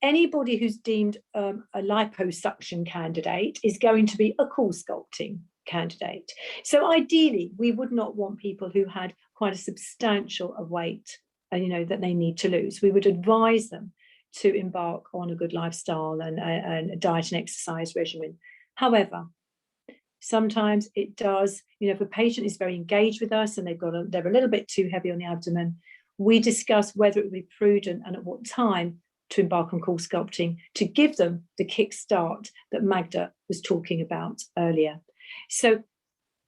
Anybody who's deemed a liposuction candidate is going to be a CoolSculpting candidate. So ideally, we would not want people who had quite a substantial weight, that they need to lose. We would advise them to embark on a good lifestyle and a diet and exercise regimen. However, sometimes it does, if a patient is very engaged with us and they're a little bit too heavy on the abdomen, we discuss whether it would be prudent and at what time to embark on CoolSculpting, to give them the kickstart that Magda was talking about earlier. So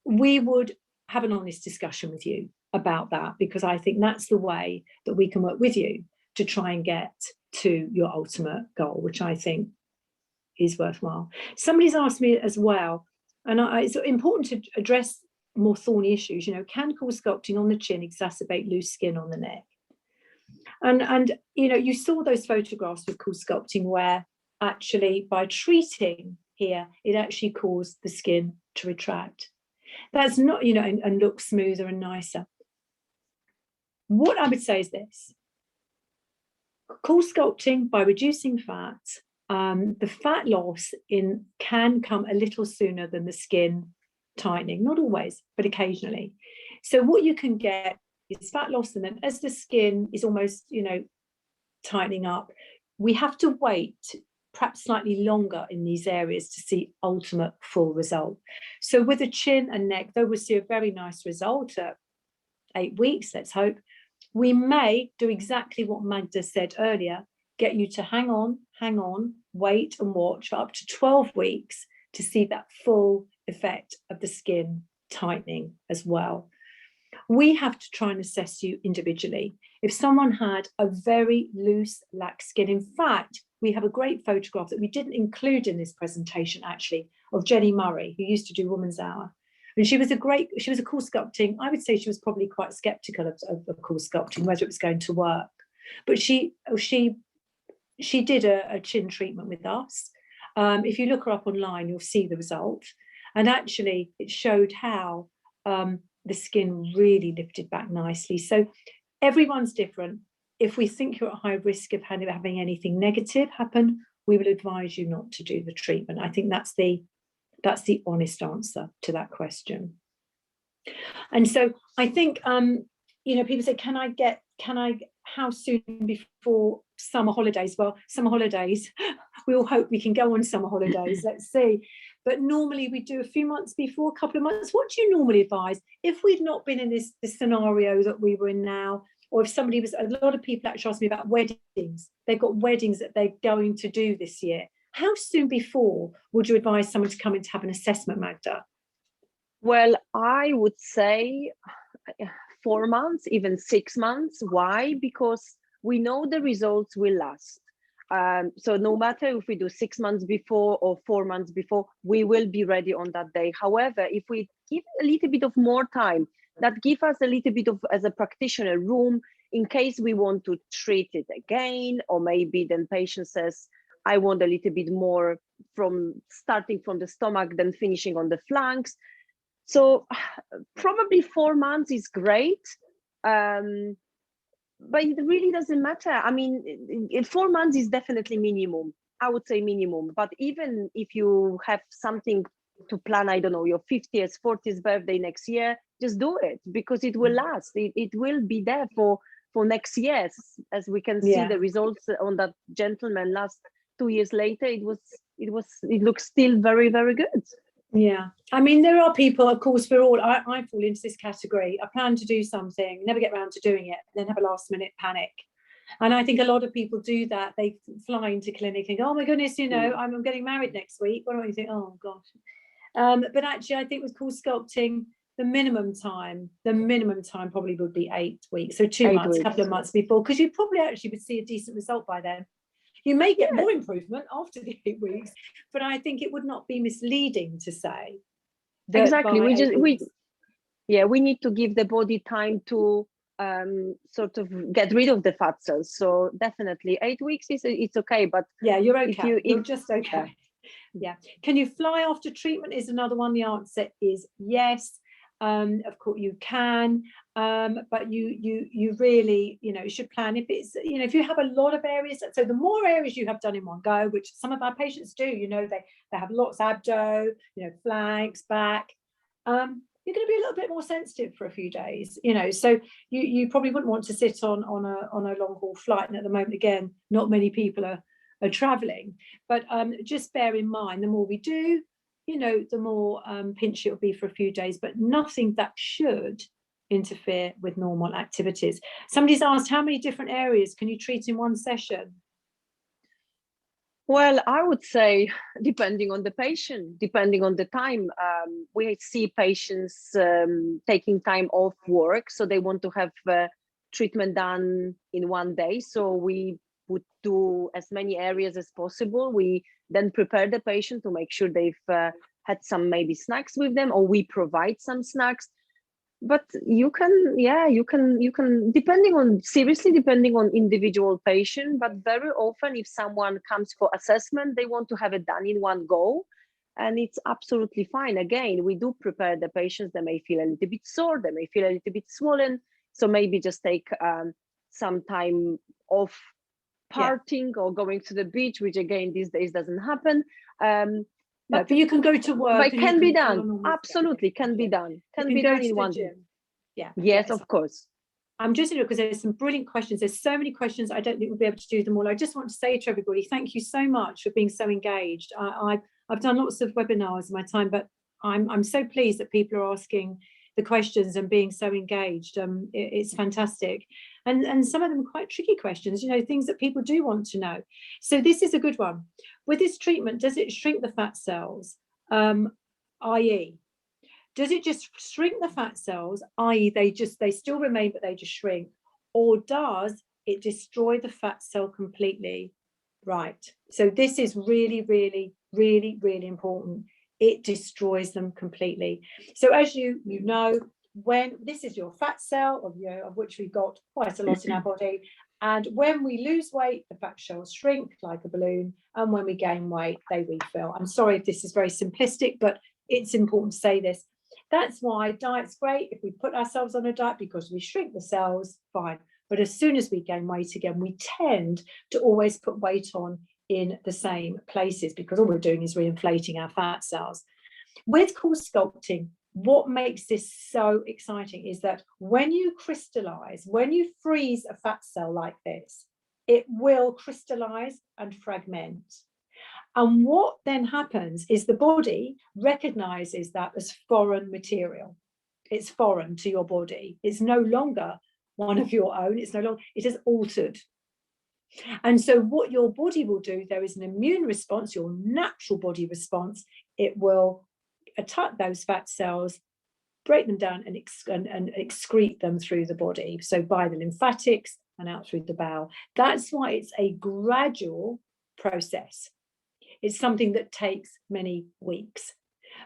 we would have an honest discussion with you about that, because I think that's the way that we can work with you to try and get to your ultimate goal, which I think is worthwhile. Somebody's asked me as well, and it's important to address more thorny issues. Can CoolSculpting on the chin exacerbate loose skin on the neck? And you saw those photographs with CoolSculpting where actually by treating here, it actually caused the skin to retract. That's not, and look smoother and nicer. What I would say is this: CoolSculpting, by reducing fat the fat loss can come a little sooner than the skin tightening, not always, but occasionally. So what you can get is fat loss, and then as the skin is almost, tightening up, we have to wait perhaps slightly longer in these areas to see ultimate full result. So with the chin and neck, though we'll see a very nice result at 8 weeks, let's hope, we may do exactly what Magda said earlier, get you to hang on, wait and watch for up to 12 weeks to see that full effect of the skin tightening as well. We have to try and assess you individually. If someone had a very loose, lax skin, in fact, we have a great photograph that we didn't include in this presentation, actually, of Jenny Murray, who used to do Woman's Hour. And she was a CoolSculpting. I would say she was probably quite skeptical of CoolSculpting, whether it was going to work. But she did a chin treatment with us. If you look her up online, you'll see the result. And actually, it showed how the skin really lifted back nicely. So everyone's different. If we think you're at high risk of having anything negative happen, we will advise you not to do the treatment. I think that's the honest answer to that question. And so I think, people say, how soon before summer holidays? Well, summer holidays, we all hope we can go on summer holidays, let's see. But normally we do a few months before, a couple of months. What do you normally advise? If we'd not been in this scenario that we were in now, or if a lot of people actually ask me about weddings. They've got weddings that they're going to do this year. How soon before would you advise someone to come in to have an assessment, Magda? Well, I would say 4 months, even 6 months. Why? Because we know the results will last. So no matter if we do 6 months before or 4 months before, we will be ready on that day. However, if we give a little bit of more time, that gives us a little bit of, as a practitioner, room in case we want to treat it again, or maybe then patient says, I want a little bit more from starting from the stomach, then finishing on the flanks. So probably 4 months is great. But it really doesn't matter. I mean, 4 months is definitely minimum. I would say minimum. But even if you have something to plan, I don't know, your 50th, 40th birthday next year, just do it, because it will last. It will be there for next year. As we can see the results on that gentleman last 2 years later, it looks still very, very good. Yeah, I mean, there are people, of course, I fall into this category. I plan to do something, never get around to doing it, then have a last minute panic. And I think a lot of people do that. They fly into clinic and go, oh my goodness, I'm getting married next week. Why don't you think, oh gosh. But actually, I think with CoolSculpting, the minimum time probably would be 8 weeks. So 2 months, a couple of months before, because you probably actually would see a decent result by then. You may get more improvement after the 8 weeks, but I think it would not be misleading to say that exactly. We need to give the body time to sort of get rid of the fat cells. So definitely 8 weeks it's okay, but yeah, you're okay. You're just okay. Yeah. Can you fly after treatment is another one. The answer is yes. Of course you can, but you really should plan. If it's if you have a lot of areas, so the more areas you have done in one go, which some of our patients do, they have lots abdo, flanks, back, you're going to be a little bit more sensitive for a few days, so you probably wouldn't want to sit on a long haul flight. And at the moment, again, not many people are traveling, but just bear in mind, the more we do, the more pinch it will be for a few days, but nothing that should interfere with normal activities. Somebody's asked, how many different areas can you treat in one session? Well, I would say depending on the patient, depending on the time. We see patients taking time off work, so they want to have treatment done in one day. So we would do as many areas as possible. We then prepare the patient to make sure they've had some maybe snacks with them, or we provide some snacks. But you can depending on individual patient, but very often if someone comes for assessment, they want to have it done in one go, and it's absolutely fine. Again, we do prepare the patients. They may feel a little bit sore, they may feel a little bit swollen, so maybe just take some time off partying or going to the beach, which again these days doesn't happen. But you can go to work. But it and can you be can done. Absolutely, can be done. Can be go done to in the one gym. day. Yeah. Yes, yes. of course. I'm just because there's some brilliant questions. There's so many questions. I don't think we'll be able to do them all. I just want to say to everybody, thank you so much for being so engaged. I've done lots of webinars in my time, but I'm so pleased that people are asking the questions and being so engaged. It's fantastic. And some of them are quite tricky questions, you know, things that people do want to know. So this is a good one. With this treatment, does it shrink the fat cells? I.e., does it just shrink the fat cells, i.e. they still remain, but they just shrink? Or does it destroy the fat cell completely? Right. So this is really, really, really, really important. It destroys them completely. So as you know, when this is your fat cell, of which we've got quite a lot in our body, and when we lose weight, the fat cells shrink like a balloon, and when we gain weight, they refill. I'm sorry if this is very simplistic, but it's important to say this. That's why diet's great if we put ourselves on a diet, because we shrink the cells, fine. But as soon as we gain weight again, we tend to always put weight on in the same places, because all we're doing is reinflating our fat cells. With CoolSculpting, what makes this so exciting is that when you crystallize, when you freeze a fat cell like this, it will crystallize and fragment. And what then happens is the body recognizes that as foreign material. It's foreign to your body. It's no longer one of your own. It's no longer, it is altered. And so what your body will do, there is an immune response, your natural body response. It will attack those fat cells, break them down and excrete them through the body. So by the lymphatics and out through the bowel. That's why it's a gradual process. It's something that takes many weeks.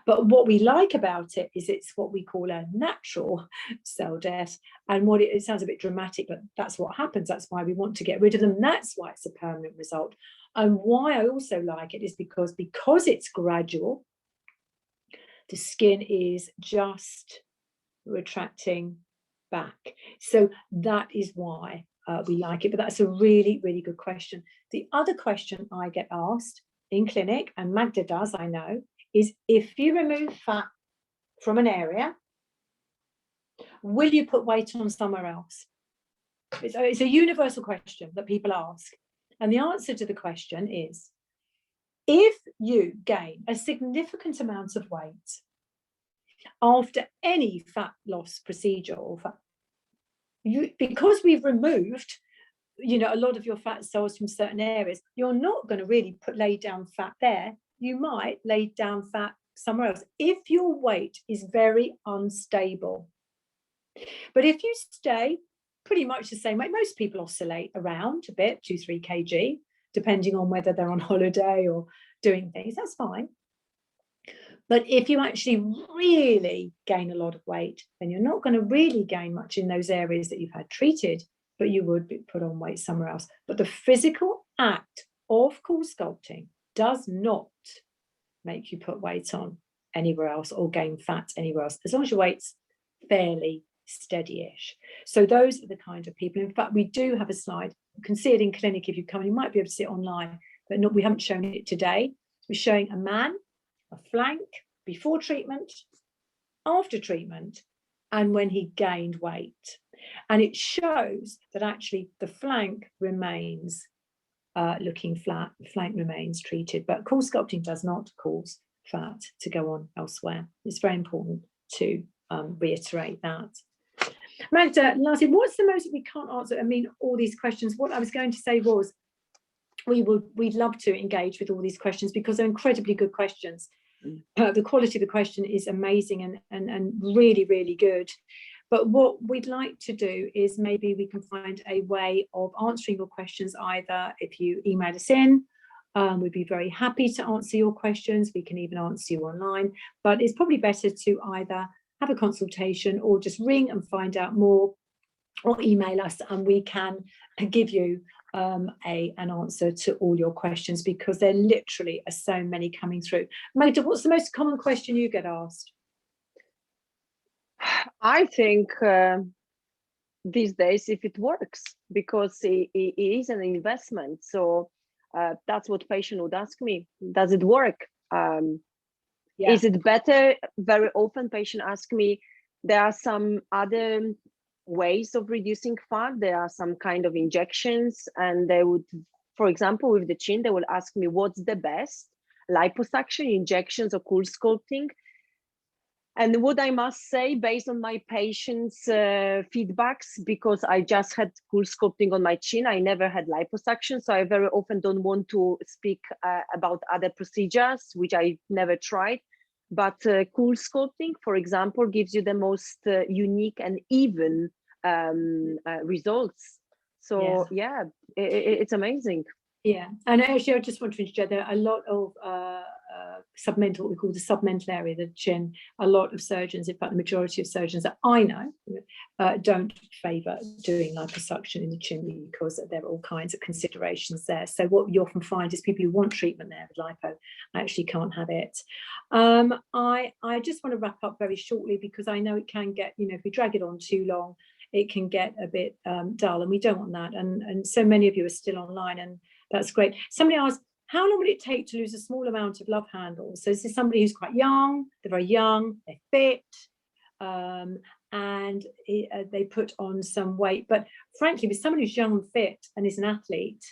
But what we like about it is it's what we call a natural cell death. And it sounds a bit dramatic, but that's what happens. That's why we want to get rid of them. That's why it's a permanent result. And why I also like it is because it's gradual, the skin is just retracting back. So that is why we like it. But that's a really, really good question. The other question I get asked in clinic, and Magda does, I know, is if you remove fat from an area, will you put weight on somewhere else? It's a universal question that people ask. And the answer to the question is, if you gain a significant amount of weight after any fat loss procedure, or because we've removed a lot of your fat cells from certain areas, you're not going to really lay down fat there. You might lay down fat somewhere else if your weight is very unstable. But if you stay pretty much the same weight, most people oscillate around a bit, 2-3 kg, depending on whether they're on holiday or doing things, that's fine. But if you actually really gain a lot of weight, then you're not going to really gain much in those areas that you've had treated, but you would be put on weight somewhere else. But the physical act of CoolSculpting does not make you put weight on anywhere else or gain fat anywhere else, as long as your weight's fairly steady-ish. So those are the kind of people. In fact, we do have a slide. You can see it in clinic if you come. You might be able to see it online, but we haven't shown it today. We're showing a man, a flank, before treatment, after treatment, and when he gained weight. And it shows that actually the flank remains looking flat, the flank remains treated, but CoolSculpting does not cause fat to go on elsewhere. It's very important to reiterate that. Magda, lastly, what's the most, we can't answer, I mean, all these questions. What I was going to say was, we'd love to engage with all these questions because they're incredibly good questions. The quality of the question is amazing and really, really good. But what we'd like to do is maybe we can find a way of answering your questions, either if you email us in, we'd be very happy to answer your questions. We can even answer you online, but it's probably better to either have a consultation or just ring and find out more, or email us and we can give you an answer to all your questions, because there literally are so many coming through. Magda, what's the most common question you get asked? I think these days if it works, because it is an investment. So that's what patient would ask me. Does it work? Is it better? Very often patient ask me, there are some other ways of reducing fat. There are some kind of injections, and they would, for example, with the chin, they will ask me what's the best, liposuction, injections, or CoolSculpting. And what I must say, based on my patients' feedbacks, because I just had CoolSculpting on my chin, I never had liposuction, so I very often don't want to speak about other procedures, which I never tried. But CoolSculpting, for example, gives you the most unique and even results. So yeah, it's amazing. Yeah, and actually, I just want to interject, there are a lot of submental, what we call the submental area, the chin. A lot of surgeons, in fact, the majority of surgeons that I know, don't favour doing liposuction in the chin because there are all kinds of considerations there. So what you often find is people who want treatment there with lipo actually can't have it. I just want to wrap up very shortly, because I know it can get, if we drag it on too long, it can get a bit dull, and we don't want that. And so many of you are still online, and that's great. Somebody asked, how long would it take to lose a small amount of love handles? So this is somebody who's quite young, they're very young, they're fit, and they put on some weight. But frankly, with someone who's young and fit and is an athlete,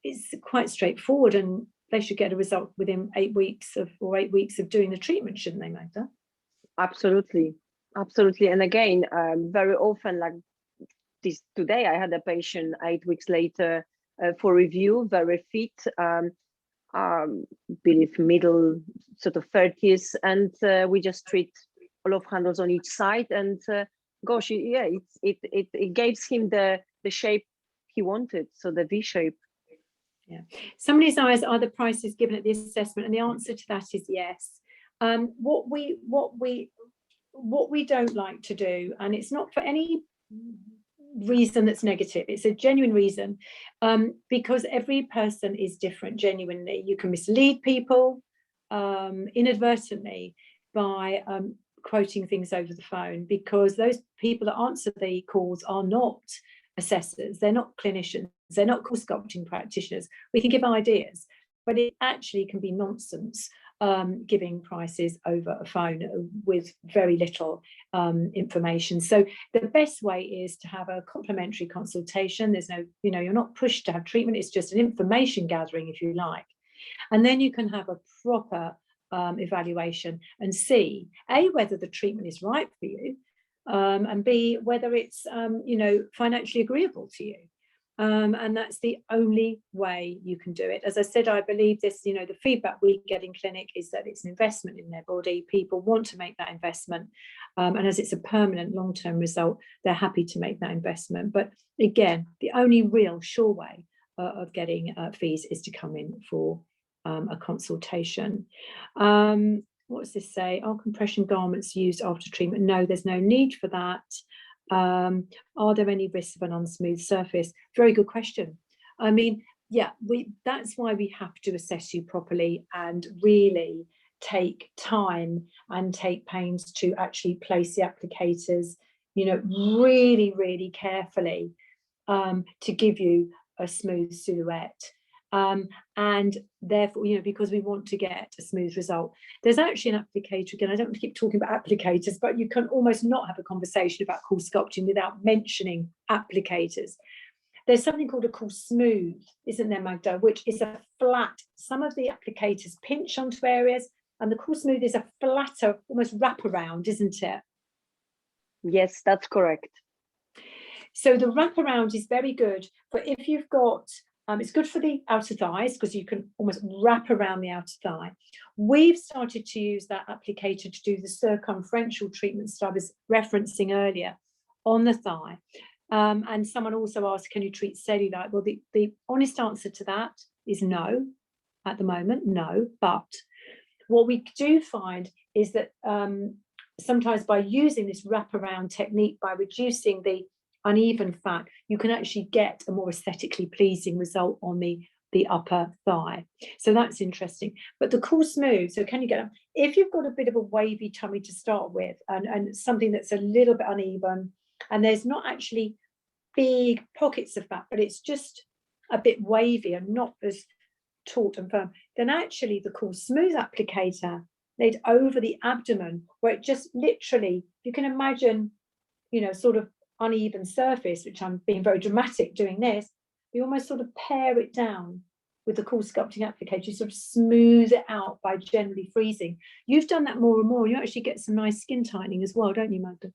it's quite straightforward, and they should get a result within 8 weeks of doing the treatment, shouldn't they, Magda? Absolutely. Absolutely. And again, very often, like this today, I had a patient 8 weeks later for review, very fit, believe middle sort of 30s, and we just treat love handles on each side, and gosh, yeah, it gave him the shape he wanted, so the V shape. Yeah. Somebody's asked, are the prices given at the assessment? And the answer to that is yes. What we don't like to do, and it's not for any reason that's negative, it's a genuine reason, because every person is different. Genuinely, you can mislead people inadvertently by quoting things over the phone, because those people that answer the calls are not assessors, they're not clinicians, they're not CoolSculpting practitioners. We can give ideas, but it actually can be nonsense giving prices over a phone with very little information. So the best way is to have a complimentary consultation. There's no, you're not pushed to have treatment, it's just an information gathering, if you like. And then you can have a proper evaluation and see, A, whether the treatment is right for you, and B, whether it's financially agreeable to you. And that's the only way you can do it. As I said, I believe this, the feedback we get in clinic is that it's an investment in their body. People want to make that investment. And as it's a permanent long-term result, they're happy to make that investment. But again, the only real sure way of getting fees is to come in for a consultation. What does this say? Are compression garments used after treatment? No, there's no need for that. Are there any risks of an unsmooth surface? Very good question. I mean, yeah, that's why we have to assess you properly and really take time and take pains to actually place the applicators, really, really carefully to give you a smooth silhouette. And therefore, because we want to get a smooth result. There's actually an applicator, again, I don't want to keep talking about applicators, but you can almost not have a conversation about CoolSculpting without mentioning applicators. There's something called a CoolSmooth, isn't there, Magda, which is a flat. Some of the applicators pinch onto areas, and the CoolSmooth is a flatter, almost wraparound, isn't it? Yes, that's correct. So the wraparound is very good, but if you've got it's good for the outer thighs because you can almost wrap around the outer thigh. We've started to use that applicator to do the circumferential treatments that I was referencing earlier on the thigh. And someone also asked, can you treat cellulite? Well, the honest answer to that is no. At the moment, no. But what we do find is that sometimes by using this wraparound technique, by reducing the uneven fat, you can actually get a more aesthetically pleasing result on the upper thigh. So that's interesting. But the CoolSmooth, so can you get, if you've got a bit of a wavy tummy to start with, and something that's a little bit uneven, and there's not actually big pockets of fat, but it's just a bit wavy and not as taut and firm, then actually the Cool Smooth applicator laid over the abdomen, where it just literally, you can imagine, you know, sort of uneven surface, which I'm being very dramatic doing this, you almost sort of pare it down with the CoolSculpting applicator. You sort of smooth it out by generally freezing. You've done that more and more. You actually get some nice skin tightening as well, don't you, Magda?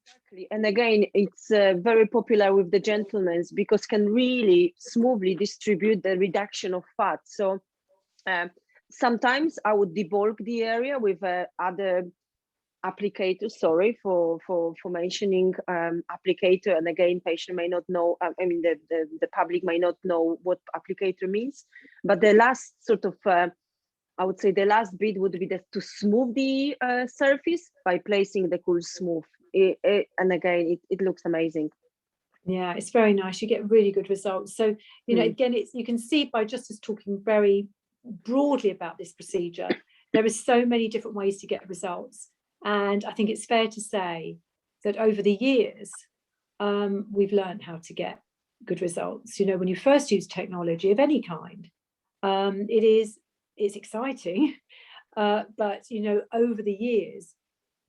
Exactly. And again, it's very popular with the gentlemen because can really smoothly distribute the reduction of fat. So sometimes I would debulk the area with other applicator, sorry for mentioning applicator, and again patient may not know, I mean the public may not know what applicator means, but the last sort of I would say the last bit would be to smooth the surface by placing the Cool Smooth, and again it looks amazing. Yeah, it's very nice. You get really good results. So, you know, again, it's, you can see by just as talking very broadly about this procedure, there are so many different ways to get results. And I think it's fair to say that over the years, we've learned how to get good results. You know, when you first use technology of any kind, it's exciting, but, you know, over the years,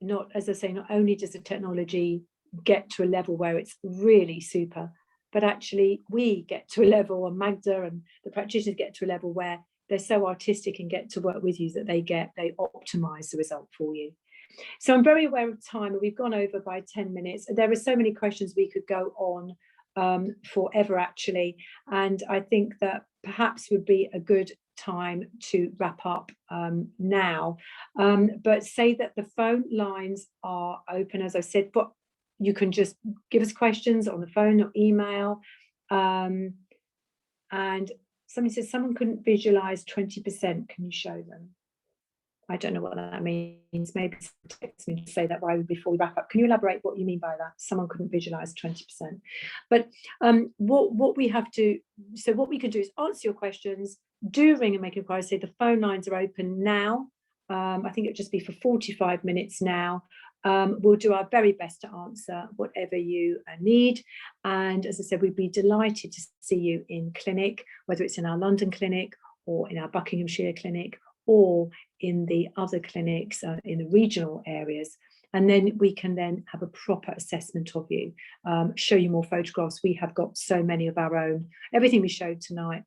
not, as I say, not only does the technology get to a level where it's really super, but actually we get to a level, and Magda and the practitioners get to a level where they're so artistic and get to work with you that they optimize the result for you. So I'm very aware of time, and we've gone over by 10 minutes. There are so many questions we could go on forever, actually. And I think that perhaps would be a good time to wrap up now. But say that the phone lines are open, as I said, but you can just give us questions on the phone or email. And somebody says someone couldn't visualize 20%. Can you show them? I don't know what that means. Maybe text me to say that before we wrap up. Can you elaborate what you mean by that? Someone couldn't visualize 20%. But what we have to, so what we can do is answer your questions, do ring and make inquiries. Say the phone lines are open now. I think it'll just be for 45 minutes now. We'll do our very best to answer whatever you need. And as I said, we'd be delighted to see you in clinic, whether it's in our London clinic or in our Buckinghamshire clinic, or in the other clinics in the regional areas. And then we can then have a proper assessment of you, show you more photographs. We have got so many of our own. Everything we showed tonight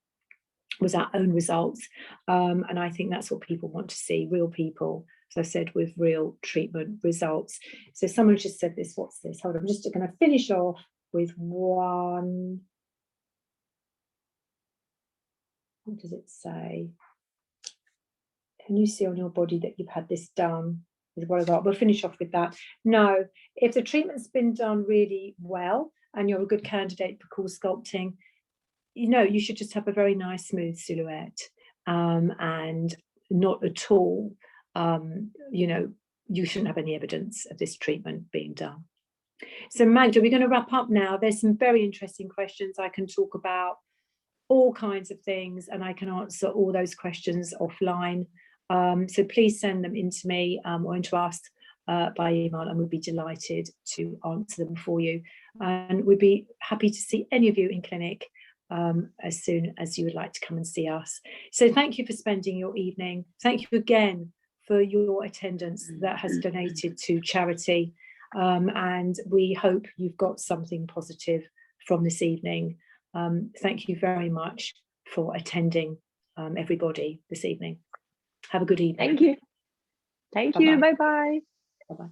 was our own results. And I think that's what people want to see, real people, as I said, with real treatment results. So someone just said this, what's this? Hold on, I'm just going to finish off with one. What does it say? Can you see on your body that you've had this done? We'll finish off with that. No, if the treatment's been done really well and you're a good candidate for CoolSculpting, you know, you should just have a very nice smooth silhouette, and not at all, you know, you shouldn't have any evidence of this treatment being done. So Magda, we're going to wrap up now. There's some very interesting questions. I can talk about all kinds of things and I can answer all those questions offline. So please send them in to me or into us by email, and we'd be delighted to answer them for you. And we'd be happy to see any of you in clinic as soon as you would like to come and see us. So thank you for spending your evening. Thank you again for your attendance that has donated to charity. And we hope you've got something positive from this evening. Thank you very much for attending, everybody, this evening. Have a good evening. Thank you. Thank you. Bye-bye.